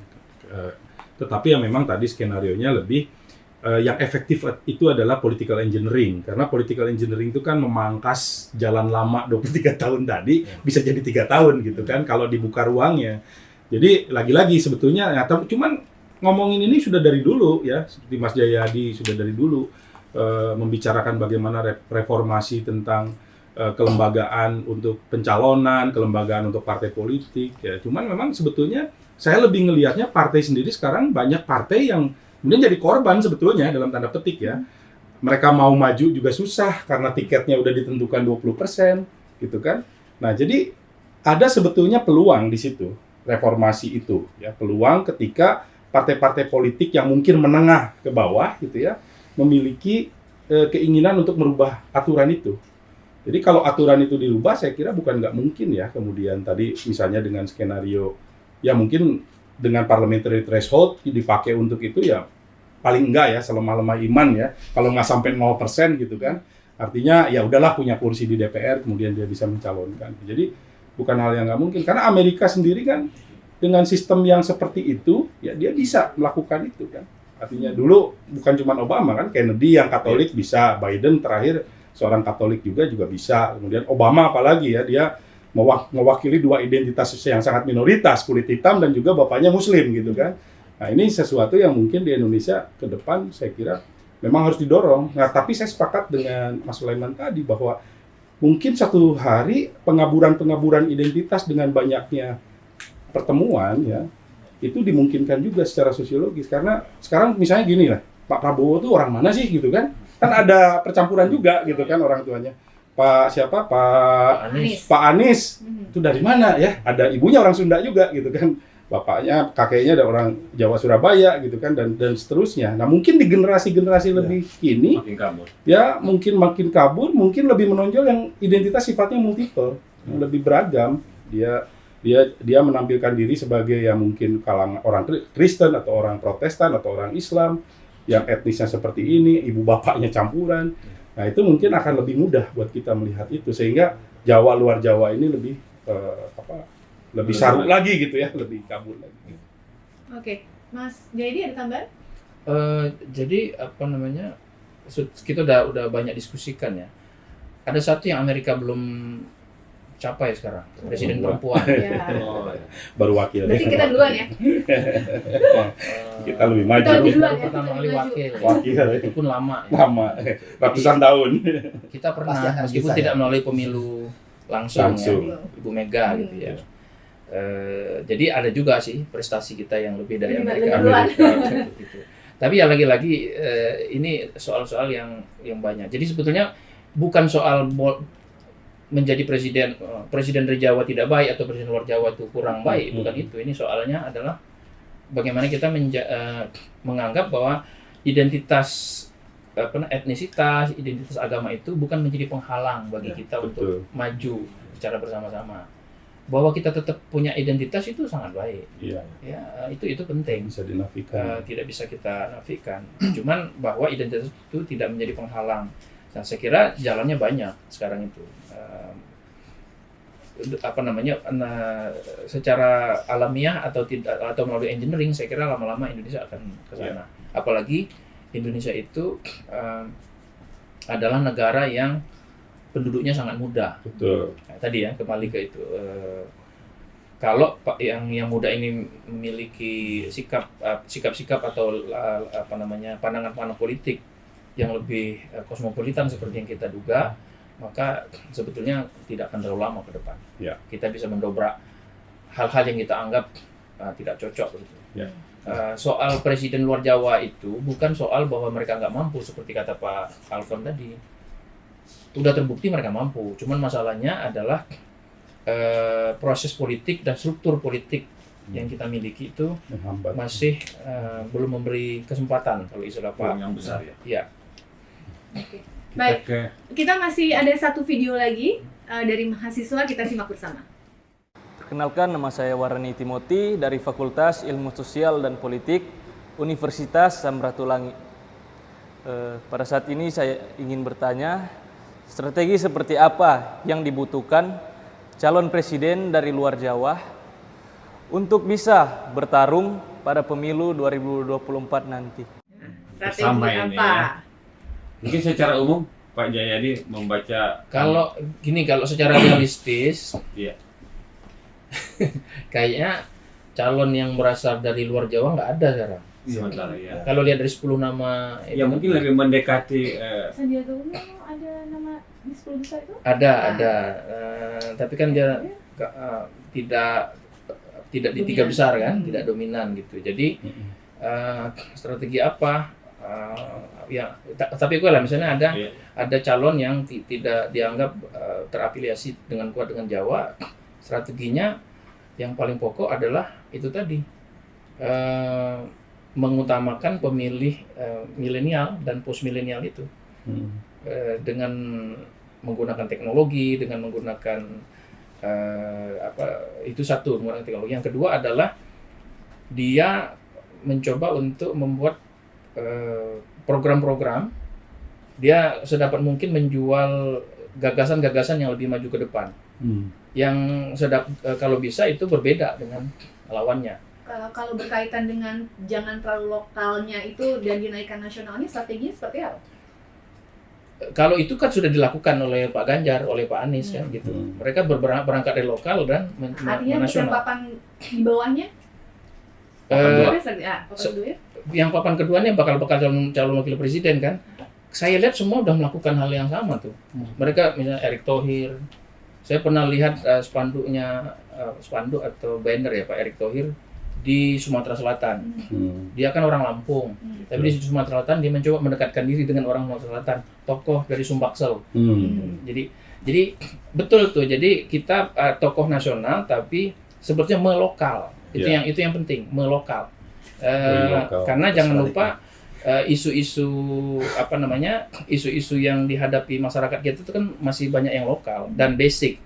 Tetapi yang memang tadi skenarionya lebih yang efektif itu adalah political engineering, karena political engineering itu kan memangkas jalan lama 23 tahun tadi bisa jadi 3 tahun gitu kan kalau dibuka ruangnya. Jadi lagi-lagi sebetulnya ya, cuman ngomongin ini sudah dari dulu ya, seperti Mas Jayadi sudah dari dulu membicarakan bagaimana reformasi tentang kelembagaan untuk pencalonan, kelembagaan untuk partai politik ya. Cuman memang sebetulnya saya lebih ngelihatnya partai sendiri sekarang banyak partai yang kemudian jadi korban sebetulnya dalam tanda petik ya. Mereka mau maju juga susah karena tiketnya udah ditentukan 20% gitu kan. Nah, jadi ada sebetulnya peluang di situ reformasi itu ya, peluang ketika partai-partai politik yang mungkin menengah ke bawah gitu ya memiliki keinginan untuk merubah aturan itu. Jadi kalau aturan itu dirubah, saya kira bukan nggak mungkin ya. Kemudian tadi misalnya dengan skenario ya mungkin dengan parliamentary threshold dipakai untuk itu ya paling enggak ya selemah-lemah iman ya. Kalau nggak sampai 0% gitu kan. Artinya ya udahlah punya kursi di DPR kemudian dia bisa mencalonkan. Jadi bukan hal yang nggak mungkin. Karena Amerika sendiri kan dengan sistem yang seperti itu ya dia bisa melakukan itu kan. Artinya dulu bukan cuma Obama kan, Kennedy yang Katolik bisa, Biden terakhir seorang Katolik juga bisa. Kemudian Obama apalagi ya, dia mewakili dua identitas yang sangat minoritas, kulit hitam dan juga bapaknya Muslim gitu kan. Nah ini sesuatu yang mungkin di Indonesia ke depan saya kira memang harus didorong. Nah tapi saya sepakat dengan Mas Sulaiman tadi bahwa mungkin satu hari pengaburan identitas dengan banyaknya pertemuan ya, itu dimungkinkan juga secara sosiologis. Karena sekarang misalnya gini lah, Pak Prabowo tuh orang mana sih gitu kan? Kan ada percampuran juga gitu kan orang tuanya. Pak Anies itu dari mana ya? Ada ibunya orang Sunda juga gitu kan. Bapaknya, kakeknya ada orang Jawa Surabaya gitu kan dan seterusnya. Nah, mungkin di generasi-generasi lebih kini Makin kabur. ya mungkin makin kabur, mungkin lebih menonjol yang identitas sifatnya multiple, yang lebih beragam. Dia menampilkan diri sebagai yang mungkin kalangan orang Kristen atau orang Protestan atau orang Islam yang etnisnya seperti ini, ibu bapaknya campuran. Nah, itu mungkin akan lebih mudah buat kita melihat itu sehingga Jawa luar Jawa ini lebih lebih saruk lagi gitu ya, lebih kabur lagi. Oke, Mas Jayadi ada tambahan? Jadi apa namanya? Kita udah banyak diskusikan ya. Ada satu yang Amerika belum capai sekarang, presiden perempuan. Ya. Baru wakil. Berarti kita duluan ya? Kita lebih maju. Kita lebih duluan ya? Pertama kali wakil. Wakil. Itu pun lama. Ya. Lama, ratusan tahun. Kita pernah, Pasti akan meskipun bisa, tidak ya? melalui pemilu langsung. Ya, Ibu Mega gitu ya. Jadi ada juga sih prestasi kita yang lebih dari Amerika. Gitu. Tapi ya lagi-lagi ini soal-soal yang banyak. Jadi sebetulnya bukan soal menjadi presiden dari Jawa tidak baik atau presiden luar Jawa itu kurang baik, bukan itu. Ini soalnya adalah bagaimana kita menganggap bahwa identitas etnisitas, identitas agama itu bukan menjadi penghalang bagi kita untuk maju secara bersama-sama. Bahwa kita tetap punya identitas itu sangat baik. Iya. Ya, itu penting. Bisa dinafikan. Tidak bisa kita nafikan. Cuman bahwa identitas itu tidak menjadi penghalang. Nah, saya kira jalannya banyak sekarang itu. Secara alamiah atau melalui engineering, saya kira lama-lama Indonesia akan ke sana. Apalagi Indonesia itu adalah negara yang penduduknya sangat muda. Betul. Nah, tadi ya kembali ke itu. Kalau yang muda ini memiliki sikap-sikap atau pandangan-pandangan politik yang lebih kosmopolitan seperti yang kita duga, maka sebetulnya tidak akan terlalu lama ke depan. Ya. Kita bisa mendobrak hal-hal yang kita anggap tidak cocok. Gitu. Ya. Soal presiden luar Jawa itu bukan soal bahwa mereka nggak mampu seperti kata Pak Alfon tadi. Sudah terbukti mereka mampu. Cuman masalahnya adalah proses politik dan struktur politik yang kita miliki itu masih belum memberi kesempatan kalau istilah Pak yang besar ya. Iya. Oke. Baik, kita masih ada satu video lagi dari mahasiswa, kita simak bersama. Perkenalkan, nama saya Warani Timothy dari Fakultas Ilmu Sosial dan Politik Universitas Samratulangi. Pada saat ini saya ingin bertanya, strategi seperti apa yang dibutuhkan calon presiden dari luar Jawa untuk bisa bertarung pada pemilu 2024 nanti? Bersama ini ya. Mungkin secara umum Pak Jayadi membaca kalau secara realistis iya. Kayaknya calon yang berasal dari luar Jawa nggak ada sekarang. Sementara ya. Kalau lihat dari 10 nama Ya mungkin lebih mendekati Sandiaga Uno ada nama di 10 besar itu? ada. Tapi kan dia tidak di 3 besar kan, tidak dominan gitu. Jadi strategi apa? Tapi gue lah misalnya ada calon yang tidak dianggap terafiliasi dengan kuat dengan Jawa, strateginya yang paling pokok adalah itu tadi, mengutamakan pemilih milenial dan post milenial itu dengan menggunakan teknologi, dengan menggunakan itu satu, menggunakan teknologi. Yang kedua adalah dia mencoba untuk membuat program-program, dia sedapat mungkin menjual gagasan-gagasan yang lebih maju ke depan, yang kalau bisa itu berbeda dengan lawannya. kalau berkaitan dengan jangan terlalu lokalnya itu dan dinaikkan nasionalnya, strateginya seperti apa? Kalau itu kan sudah dilakukan oleh Pak Ganjar, oleh Pak Anies kan gitu. Mereka berangkat dari lokal dan Artinya bukan nasional. papan di bawahnya? Yang papan keduanya bakal calon wakil presiden kan. Saya lihat semua udah melakukan hal yang sama tuh. Mereka misalnya Erick Thohir. Saya pernah lihat spanduk atau banner ya Pak Erick Thohir di Sumatera Selatan. Dia kan orang Lampung. Tapi di Sumatera Selatan dia mencoba mendekatkan diri dengan orang Sumatera Selatan, tokoh dari Sumbaksel. Jadi betul tuh. Jadi kita tokoh nasional tapi sebetulnya melokal. Itu yang penting, melokal. Karena jangan lupa isu-isu isu-isu yang dihadapi masyarakat kita itu kan masih banyak yang lokal dan basic.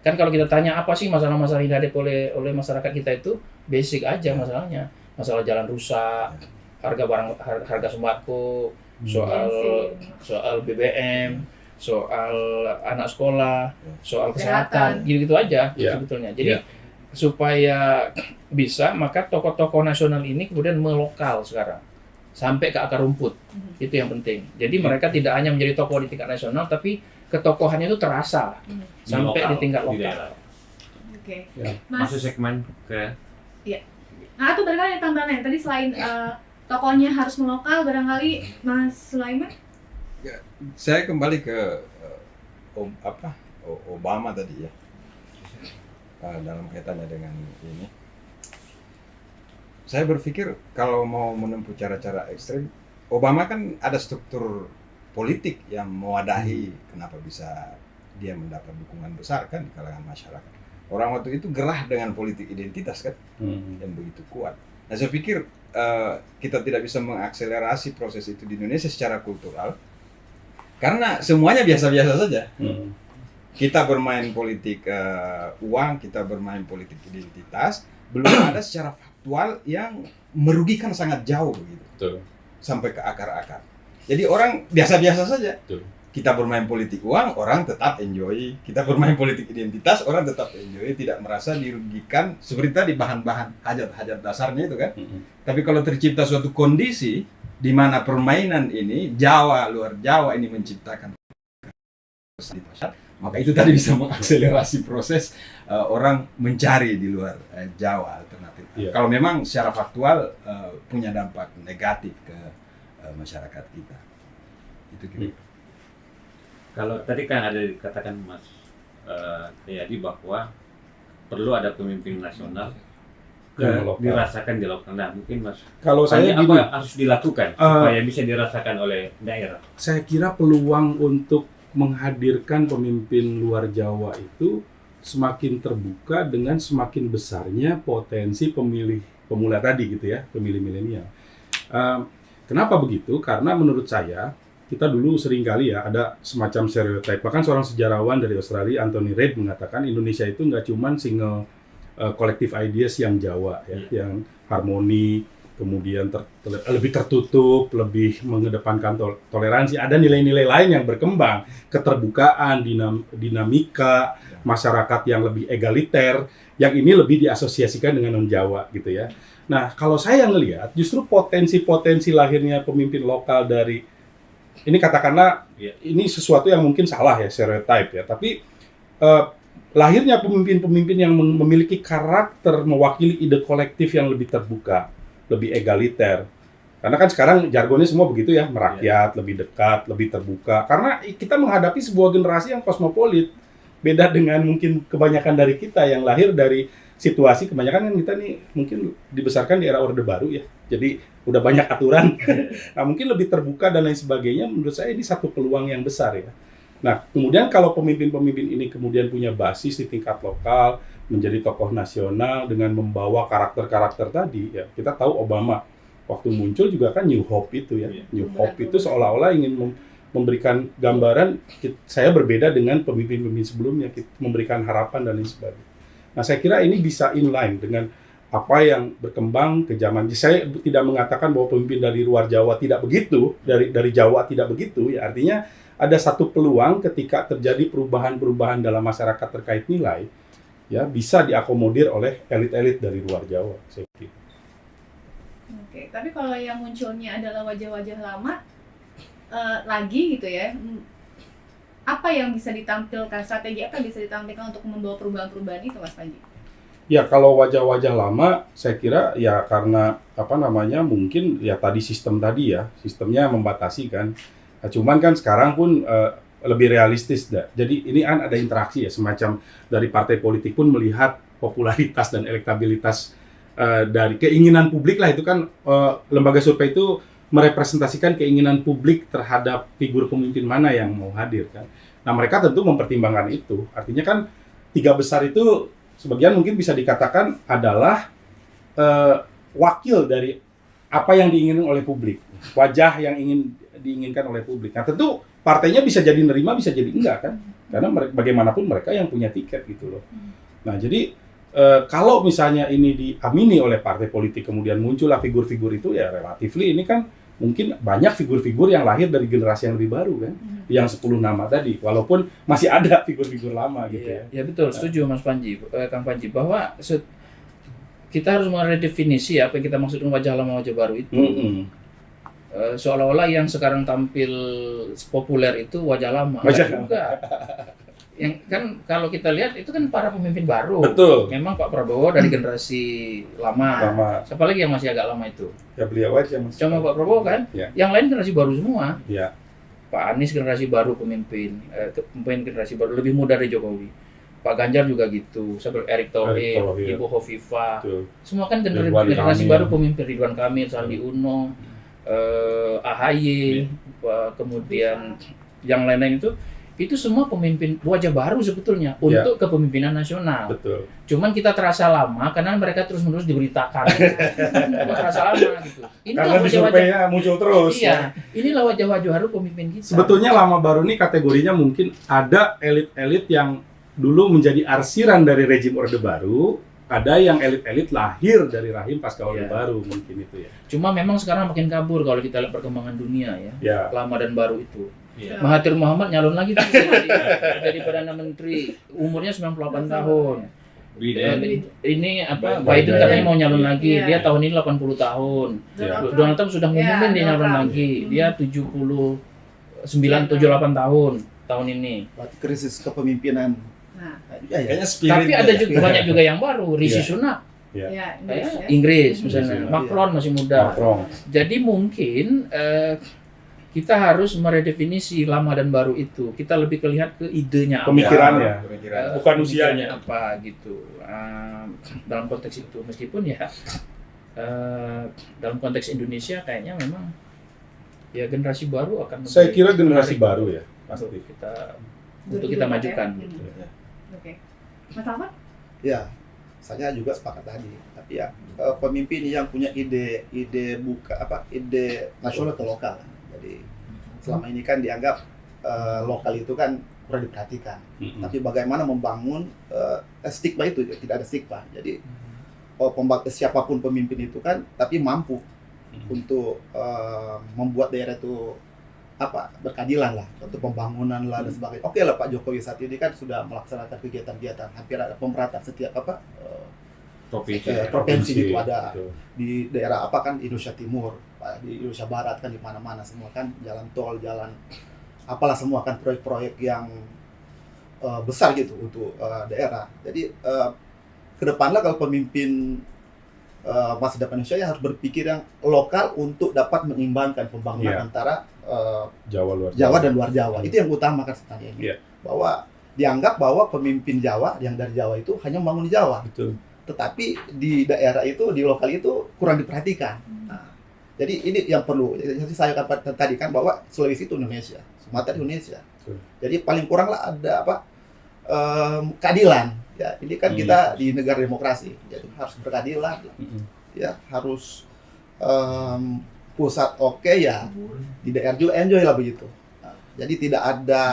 Kan kalau kita tanya apa sih masalah-masalah yang dihadapi oleh masyarakat kita itu basic aja masalahnya. Masalah jalan rusak, harga sembako, soal BBM, soal anak sekolah, soal kesehatan, gitu-gitu aja sebetulnya. Jadi supaya bisa, maka tokoh-tokoh nasional ini kemudian melokal sekarang sampai ke akar rumput. Itu yang penting. Jadi mereka tidak hanya menjadi tokoh di tingkat nasional, tapi ketokohannya itu terasa sampai di tingkat lokal. Oke. Masuk segmen ke. Iya. Nah, itu barangkali ada tambahan lain. Tadi selain tokohnya harus melokal, barangkali Mas Sulaiman? Ya, saya kembali ke Obama tadi ya. Dalam kaitannya dengan ini, saya berpikir kalau mau menempuh cara-cara ekstrem, Obama kan ada struktur politik yang mewadahi kenapa bisa dia mendapat dukungan besar kan di kalangan masyarakat. Orang waktu itu gerah dengan politik identitas kan, yang begitu kuat. Nah saya pikir kita tidak bisa mengakselerasi proses itu di Indonesia secara kultural, karena semuanya biasa-biasa saja. Kita bermain politik uang, kita bermain politik identitas, belum ada secara faktual yang merugikan sangat jauh begitu. Betul. Sampai ke akar-akar. Jadi orang biasa-biasa saja. Betul. Kita bermain politik uang, orang tetap enjoy. Kita bermain politik identitas, orang tetap enjoy, tidak merasa dirugikan seperti tadi bahan-bahan hajat-hajat dasarnya itu kan. Tapi kalau tercipta suatu kondisi di mana permainan ini Jawa, luar Jawa ini menciptakan maka itu tadi bisa mengakselerasi proses orang mencari di luar Jawa alternatif. Kalau memang secara faktual punya dampak negatif ke masyarakat kita. Itu kira-kira. Kalau tadi kan ada dikatakan Mas Yadi bahwa perlu ada pemimpin nasional dirasakan di lokal. Nah, mungkin Mas, kalau saya apa harus dilakukan supaya bisa dirasakan oleh daerah? Saya kira peluang untuk menghadirkan pemimpin luar Jawa itu semakin terbuka dengan semakin besarnya potensi pemula tadi gitu ya, pemilih milenial. Kenapa begitu? Karena menurut saya kita dulu seringkali ya ada semacam stereotip. Bahkan seorang sejarawan dari Australia, Anthony Reid, mengatakan Indonesia itu nggak cuma single collective ideas yang Jawa ya, yang harmoni, kemudian lebih tertutup, lebih mengedepankan toleransi. Ada nilai-nilai lain yang berkembang, keterbukaan, dinamika, masyarakat yang lebih egaliter, yang ini lebih diasosiasikan dengan non-Jawa gitu ya. Nah, kalau saya ngelihat justru potensi-potensi lahirnya pemimpin lokal dari, ini katakanlah, ini sesuatu yang mungkin salah ya, stereotype ya, tapi lahirnya pemimpin-pemimpin yang memiliki karakter mewakili ide kolektif yang lebih terbuka, lebih egaliter. Karena kan sekarang jargonnya semua begitu ya, merakyat, lebih dekat, lebih terbuka. Karena kita menghadapi sebuah generasi yang kosmopolit. Beda dengan mungkin kebanyakan dari kita yang lahir dari situasi, kebanyakan kan kita nih mungkin dibesarkan di era Orde Baru ya. Jadi udah banyak aturan. Nah, mungkin lebih terbuka dan lain sebagainya, menurut saya ini satu peluang yang besar ya. Nah, kemudian kalau pemimpin-pemimpin ini kemudian punya basis di tingkat lokal, menjadi tokoh nasional dengan membawa karakter-karakter tadi, ya kita tahu Obama waktu muncul juga kan New Hope itu ya, New Hope itu seolah-olah ingin memberikan gambaran saya berbeda dengan pemimpin-pemimpin sebelumnya, memberikan harapan dan lain sebagainya. Nah saya kira ini bisa inline dengan apa yang berkembang ke zaman. Saya tidak mengatakan bahwa pemimpin dari luar Jawa tidak begitu, dari Jawa tidak begitu, ya artinya ada satu peluang ketika terjadi perubahan-perubahan dalam masyarakat terkait nilai, ya bisa diakomodir oleh elit-elit dari luar Jawa, saya kira. Oke, tapi kalau yang munculnya adalah wajah-wajah lama lagi gitu ya, apa yang bisa ditampilkan, strategi apa yang bisa ditampilkan untuk membawa perubahan-perubahan itu, Mas Panji? Ya kalau wajah-wajah lama, saya kira ya karena mungkin ya tadi sistemnya membatasi kan. Nah, cuman kan sekarang pun lebih realistis dah. Jadi ini kan ada interaksi ya, semacam dari partai politik pun melihat popularitas dan elektabilitas dari keinginan publik lah, itu kan lembaga survei itu merepresentasikan keinginan publik terhadap figur pemimpin mana yang mau hadir kan. Nah mereka tentu mempertimbangkan itu. Artinya kan 3 besar itu sebagian mungkin bisa dikatakan adalah wakil dari apa yang diinginkan oleh publik, wajah yang diinginkan oleh publik. Nah tentu partainya bisa jadi nerima, bisa jadi enggak kan, karena bagaimanapun mereka yang punya tiket gitu loh. Nah jadi kalau misalnya ini diamini oleh partai politik kemudian muncullah figur-figur itu, ya relatifly ini kan mungkin banyak figur-figur yang lahir dari generasi yang lebih baru kan, yang 10 nama tadi, walaupun masih ada figur-figur lama gitu ya. Ya betul, setuju Mas Panji, Kang Panji, bahwa kita harus meredefinisi apa yang kita maksud dengan wajah lama wajah baru itu. Seolah-olah yang sekarang tampil populer itu wajah lama. Juga. Yang kan kalau kita lihat itu kan para pemimpin baru. Betul. Memang Pak Prabowo dari generasi lama. Siapa lagi yang masih agak lama itu? Ya beliau aja Mas. Cuma Pak Prabowo kan. Ya. Yang lain generasi baru semua. Ya. Pak Anies generasi baru pemimpin generasi baru, lebih muda dari Jokowi. Pak Ganjar juga gitu. Seperti Erick Thohir, Ibu Khofifah. Semua kan generasi baru pemimpin. Ridwan Kamil, Sandi Uno, AHY, kemudian yang lain-lain itu semua pemimpin wajah baru sebetulnya untuk kepemimpinan nasional. Betul. Cuman kita terasa lama karena mereka terus-menerus diberitakan. Terasa lama gitu. Karena di surveinya muncul terus. Iya. Inilah wajah-wajah baru pemimpin kita. Sebetulnya lama baru ini kategorinya mungkin ada elit-elit yang dulu menjadi arsiran dari rejim Orde Baru, ada yang elit-elit lahir dari rahim pasca Orde Baru, mungkin itu ya. Cuma memang sekarang makin kabur kalau kita lihat perkembangan dunia ya. Lama dan baru itu. Mahathir Muhammad nyalon lagi tuh jadi Perdana Menteri, umurnya 98 tahun. Ini Biden katanya mau nyalon lagi, dia tahun ini 80 tahun. Donald Trump sudah ngumumin dia nyalon lagi, dia 78 tahun ini. Krisis kepemimpinan. Kayaknya tapi ada juga banyak juga yang baru, Rishi Sunak. Inggris misalnya, Macron masih muda. Jadi mungkin kita harus meredefinisi lama dan baru itu. Kita lebih lihat ke idenya apa, pemikirannya, bukan usianya apa gitu. Dalam konteks itu, meskipun ya dalam konteks Indonesia kayaknya memang ya generasi baru akan. Saya kira generasi baru ya pasti untuk kita majukan. Gitu. Oke, Mas Alfat? Ya, saya juga sepakat tadi. Tapi ya pemimpin yang punya ide nasional ke lokal. Jadi selama ini kan dianggap lokal itu kan kurang diperhatikan. Tapi bagaimana membangun stigma itu, tidak ada stigma. Jadi siapapun pemimpin itu kan, tapi mampu untuk membuat daerah itu berkeadilan lah, untuk pembangunan lah dan sebagainya. Oke lah, Pak Jokowi saat ini kan sudah melaksanakan kegiatan-kegiatan, hampir ada pemerataan setiap provinsi itu ada. Di daerah Indonesia Timur, di Indonesia Barat kan, di mana-mana semua kan jalan tol, jalan apalah semua kan proyek-proyek yang besar gitu untuk daerah. Jadi ke depanlah kalau pemimpin masa depan Indonesia harus berpikir yang lokal untuk dapat mengimbangkan pembangunan antara Jawa dan luar Jawa. Itu yang utama kan sebenarnya ini. Bahwa dianggap bahwa pemimpin Jawa yang dari Jawa itu hanya membangun di Jawa. Betul. Tetapi di daerah itu, di lokal itu kurang diperhatikan. Nah, jadi ini yang perlu. Jadi saya katakan tadi kan bahwa Sulawesi itu Indonesia, Sumatera Indonesia. Jadi paling kurang lah ada keadilan. Ya, ini kan kita di negara demokrasi, jadi harus berkeadilan. Ya, harus pusat ya, di daerah juga enjoy lah begitu. Nah, jadi tidak ada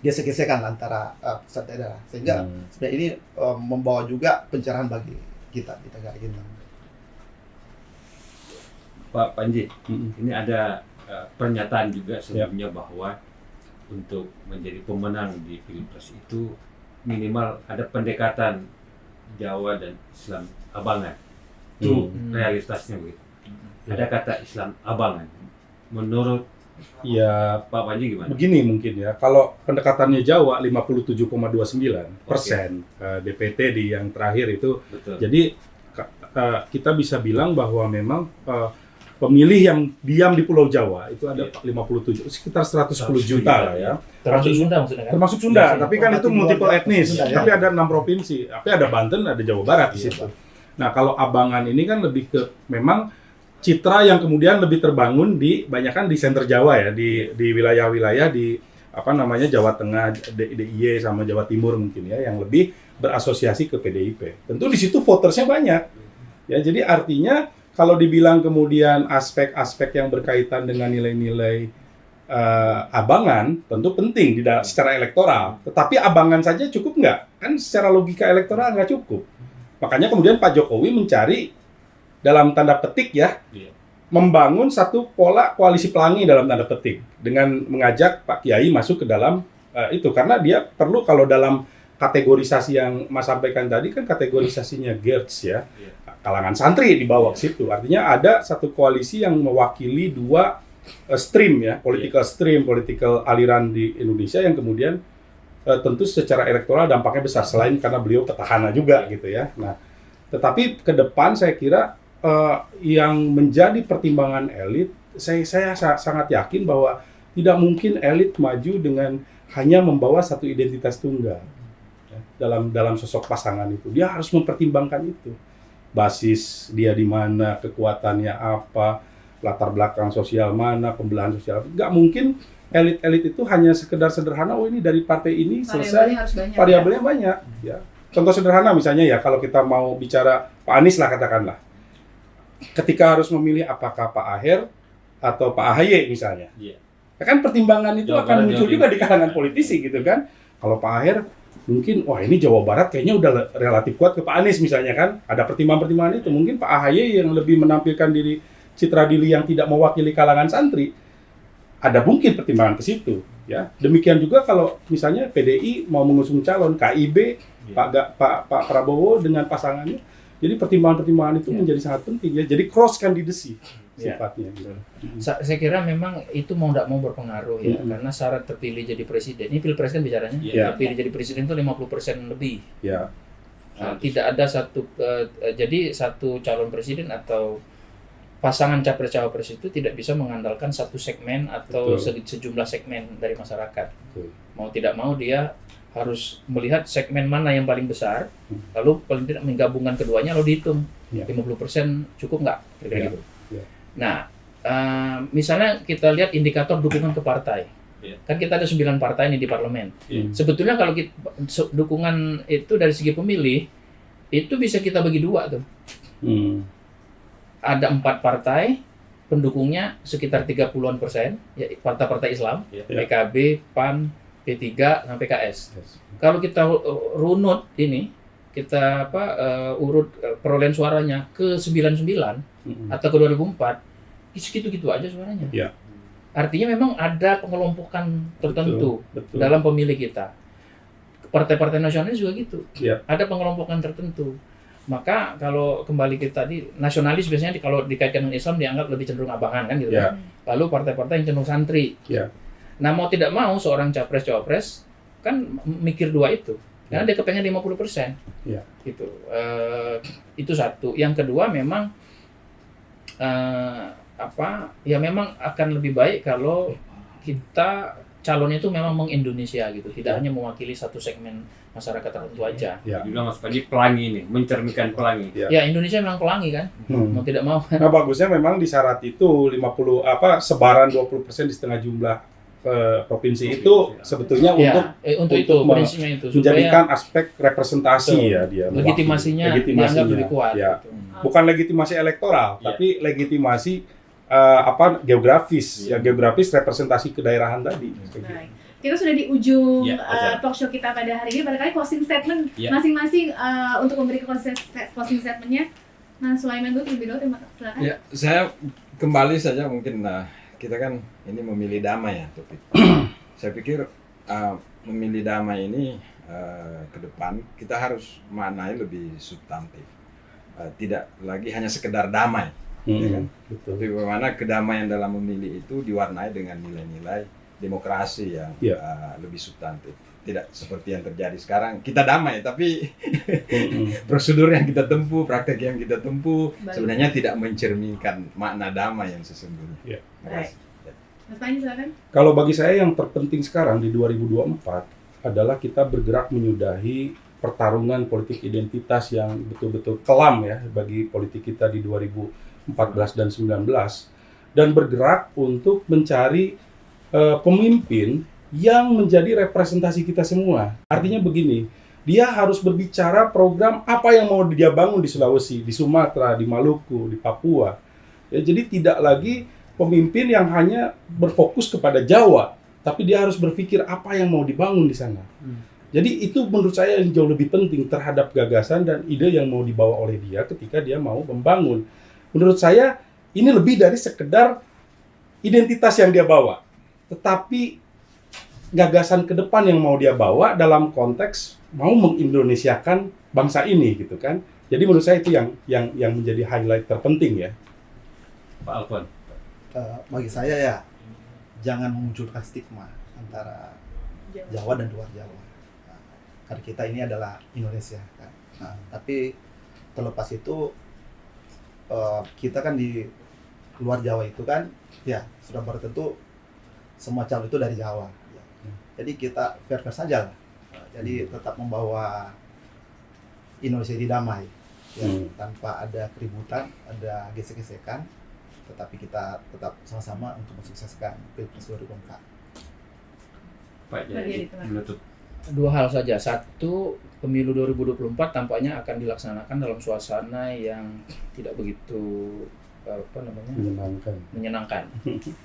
gesek-gesekan antara pusat daerah, sehingga sebenarnya ini membawa juga pencerahan bagi kita di negara kita. Pak Panji, ini ada pernyataan juga sebelumnya bahwa untuk menjadi pemenang di Pilpres itu minimal ada pendekatan Jawa dan Islam abangan. Itu realitasnya begitu. Ada kata Islam abangan. Menurut Ya, Pak Panji gimana? begini mungkin ya, kalau pendekatannya Jawa 57,29% DPT di yang terakhir itu. Betul. Jadi kita bisa bilang bahwa memang pemilih yang diam di Pulau Jawa itu ada 57, sekitar 110 juta lah ya. Termasuk Sunda maksudnya kan? Termasuk Sunda, tapi kan itu multiple etnis. Sunda, ya. Tapi ada 6 provinsi, tapi ada Banten, ada Jawa Barat di situ. Nah, kalau Abangan ini kan lebih ke memang citra yang kemudian lebih terbangun di banyakan di center Jawa ya, di wilayah-wilayah di apa namanya Jawa Tengah, DIY sama Jawa Timur mungkin ya, yang lebih berasosiasi ke PDIP. Tentu di situ votersnya banyak. Ya, jadi artinya kalau dibilang kemudian aspek-aspek yang berkaitan dengan nilai-nilai Abangan tentu penting secara elektoral. Tetapi Abangan saja cukup nggak? Kan secara logika elektoral nggak cukup. Makanya kemudian Pak Jokowi mencari dalam tanda petik ya, membangun satu pola koalisi pelangi dalam tanda petik dengan mengajak Pak Kiai masuk ke dalam itu, karena dia perlu, kalau dalam kategorisasi yang Mas sampaikan tadi kan kategorisasinya GERTS ya, kalangan santri dibawa ke situ. Artinya ada satu koalisi yang mewakili dua stream ya, political stream, political aliran di Indonesia yang kemudian tentu secara elektoral dampaknya besar, selain karena beliau petahana juga gitu ya. Nah, tetapi ke depan saya kira yang menjadi pertimbangan elit, saya sangat yakin bahwa tidak mungkin elit maju dengan hanya membawa satu identitas tunggal ya, dalam sosok pasangan itu. Dia harus mempertimbangkan itu, basis dia di mana, kekuatannya apa, latar belakang sosial mana, pembelahan sosial. Nggak mungkin elit-elit itu hanya sekedar sederhana, oh ini dari partai ini selesai, variabelnya banyak ya. Contoh sederhana misalnya ya, kalau kita mau bicara Pak Anies lah katakanlah, ketika harus memilih apakah Pak Aher atau Pak AHY misalnya, kan pertimbangan itu akan muncul juga di kalangan politisi gitu kan. Kalau Pak Aher mungkin, wah ini Jawa Barat kayaknya udah relatif kuat ke Pak Anies misalnya kan, ada pertimbangan-pertimbangan itu. Mungkin Pak AHY yang lebih menampilkan citra diri yang tidak mewakili kalangan santri, ada mungkin pertimbangan ke situ ya. Demikian juga kalau misalnya PDI mau mengusung calon KIB, Pak Prabowo dengan pasangannya. Jadi pertimbangan-pertimbangan itu menjadi sangat penting ya. Jadi cross candidacy sifatnya. Gitu. Saya kira memang itu mau tidak mau berpengaruh ya, karena syarat terpilih jadi presiden. Ini pilpres kan bicaranya. Terpilih jadi presiden itu 50% lebih. Nah, tidak ada jadi satu calon presiden atau pasangan capres-cawapres itu tidak bisa mengandalkan satu segmen atau sejumlah segmen dari masyarakat. Mau tidak mau dia harus melihat segmen mana yang paling besar, lalu paling tidak menggabungkan keduanya, lalu dihitung 50% cukup nggak, kira-kira gitu. Nah, misalnya kita lihat indikator dukungan ke partai, kan kita ada 9 partai nih di parlemen. Sebetulnya kalau dukungan itu dari segi pemilih, itu bisa kita bagi dua tuh. Ada 4 partai, pendukungnya sekitar 30-an%, ya, partai-partai Islam, PKB, PAN, P3 dan PKS. Kalau kita runut ini, kita urut perolehan suaranya ke 99 atau ke 2004, segitu-gitu aja suaranya. Artinya memang ada pengelompokan tertentu dalam pemilih kita. Partai-partai nasionalis juga gitu. Ada pengelompokan tertentu. Maka kalau kembali ke tadi, nasionalis biasanya kalau dikaitkan dengan Islam dianggap lebih cenderung abangan kan gitu kan. Lalu partai-partai yang cenderung santri. Nah, mau tidak mau seorang capres-cawapres kan mikir dua itu. Karena dia kepengen 50%. Gitu. Itu satu. Yang kedua memang ya memang akan lebih baik kalau kita calonnya itu memang mengindonesia gitu, tidak hanya mewakili satu segmen masyarakat tertentu aja. Bilang Mas Panji pelangi ini, mencerminkan pelangi. Ya, Indonesia memang pelangi kan, mau tidak mau. Nah, bagusnya memang di syarat itu sebaran 20% di setengah jumlah provinsi itu sebetulnya untuk itu prinsipnya itu menjadikan aspek representasi ya dia legitimasinya dianggap lebih kuat. Gitu. Bukan legitimasi elektoral, tapi legitimasi geografis geografis representasi kedaerahan tadi. Baik. Kita sudah di ujung talk show kita pada hari ini. Barangkali closing statement masing-masing untuk memberi closing statementnya. Nah, Sulaiman dulu terlebih dahulu, silakan. Ya, saya kembali saja mungkin kita kan ini memilih damai ya topik. Saya pikir memilih damai ini ke depan kita harus maknai lebih substantif. Tidak lagi hanya sekedar damai, ya kan? Betul. Tapi bagaimana kedamaian dalam memilih itu diwarnai dengan nilai-nilai demokrasi yang lebih substantif. Tidak seperti yang terjadi sekarang, kita damai tapi prosedur yang kita tempuh, praktek yang kita tempuh sebenarnya tidak mencerminkan makna damai yang sesungguhnya. Ya. Baik. Mas Panji, silakan. Kalau bagi saya yang terpenting sekarang di 2024 adalah kita bergerak menyudahi pertarungan politik identitas yang betul-betul kelam ya bagi politik kita di 2014 dan 19, dan bergerak untuk mencari pemimpin yang menjadi representasi kita semua. Artinya begini, dia harus berbicara program apa yang mau dia bangun di Sulawesi, di Sumatera, di Maluku, di Papua. Ya, jadi tidak lagi pemimpin yang hanya berfokus kepada Jawa, tapi dia harus berpikir apa yang mau dibangun di sana. Jadi itu menurut saya yang jauh lebih penting terhadap gagasan dan ide yang mau dibawa oleh dia ketika dia mau membangun. Menurut saya ini lebih dari sekedar identitas yang dia bawa, tetapi gagasan ke depan yang mau dia bawa dalam konteks mau mengindonesiakan bangsa ini gitu kan. Jadi menurut saya itu yang menjadi highlight terpenting ya. Pak Alfon. Bagi saya ya jangan memunculkan stigma antara Jawa dan luar Jawa. Nah, karena kita ini adalah Indonesia kan. Nah, tapi terlepas itu kita kan di luar Jawa itu kan ya sudah tentu semua calon itu dari Jawa. Jadi kita fair-fair saja lah. Jadi tetap membawa Indonesia ini damai, ya, tanpa ada keributan, ada gesek-gesekan, tetapi kita tetap sama-sama untuk mensukseskan Pilpres 2024. Pak Jadi menutup. Dua hal saja. Satu, pemilu 2024 tampaknya akan dilaksanakan dalam suasana yang tidak begitu menyenangkan.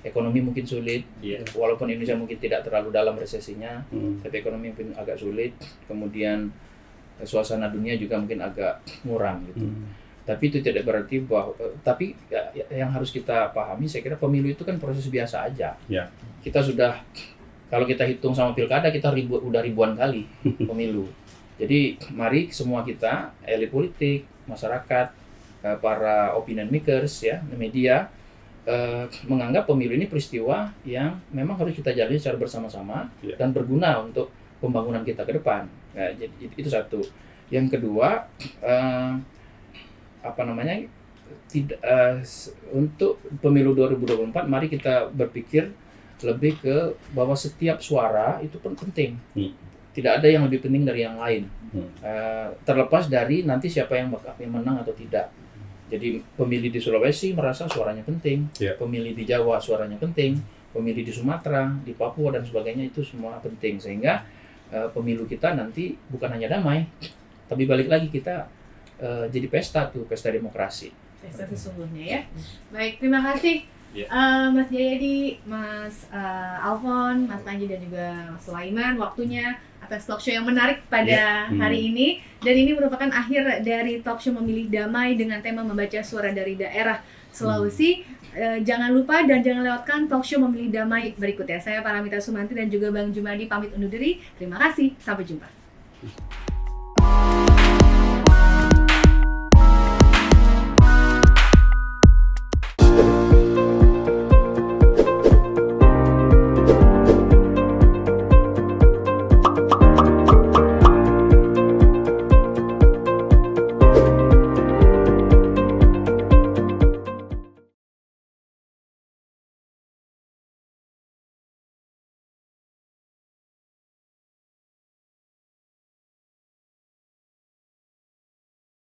Ekonomi mungkin sulit, walaupun Indonesia mungkin tidak terlalu dalam resesinya, tapi ekonomi mungkin agak sulit. Kemudian suasana dunia juga mungkin agak muram gitu. Tapi itu tidak berarti bahwa yang harus kita pahami, saya kira pemilu itu kan proses biasa aja. Ya. Kita sudah, kalau kita hitung sama pilkada, kita udah ribuan kali pemilu. Jadi mari semua kita, elit politik, masyarakat, para opinion makers ya, media, menganggap pemilu ini peristiwa yang memang harus kita jalani secara bersama-sama dan berguna untuk pembangunan kita ke depan. Nah, jadi itu satu. Yang kedua, untuk pemilu 2024 mari kita berpikir lebih ke bahwa setiap suara itu pun penting. Tidak ada yang lebih penting dari yang lain. Terlepas dari nanti siapa yang menang atau tidak. Jadi pemilih di Sulawesi merasa suaranya penting, pemilih di Jawa suaranya penting, pemilih di Sumatera, di Papua dan sebagainya itu semua penting. Sehingga pemilu kita nanti bukan hanya damai, tapi balik lagi kita jadi pesta demokrasi. Pesta sesungguhnya ya. Baik, terima kasih Mas Jayadi, Mas Alfon, Mas Panji dan juga Mas Sulaiman waktunya atas talk show yang menarik pada hari ini. Dan ini merupakan akhir dari talk show Memilih Damai dengan tema membaca suara dari daerah Sulawesi. Jangan lupa dan jangan lewatkan talk show Memilih Damai berikutnya. Saya Paramita Sumanti dan juga Bang Jumadi pamit undur diri. Terima kasih, sampai jumpa.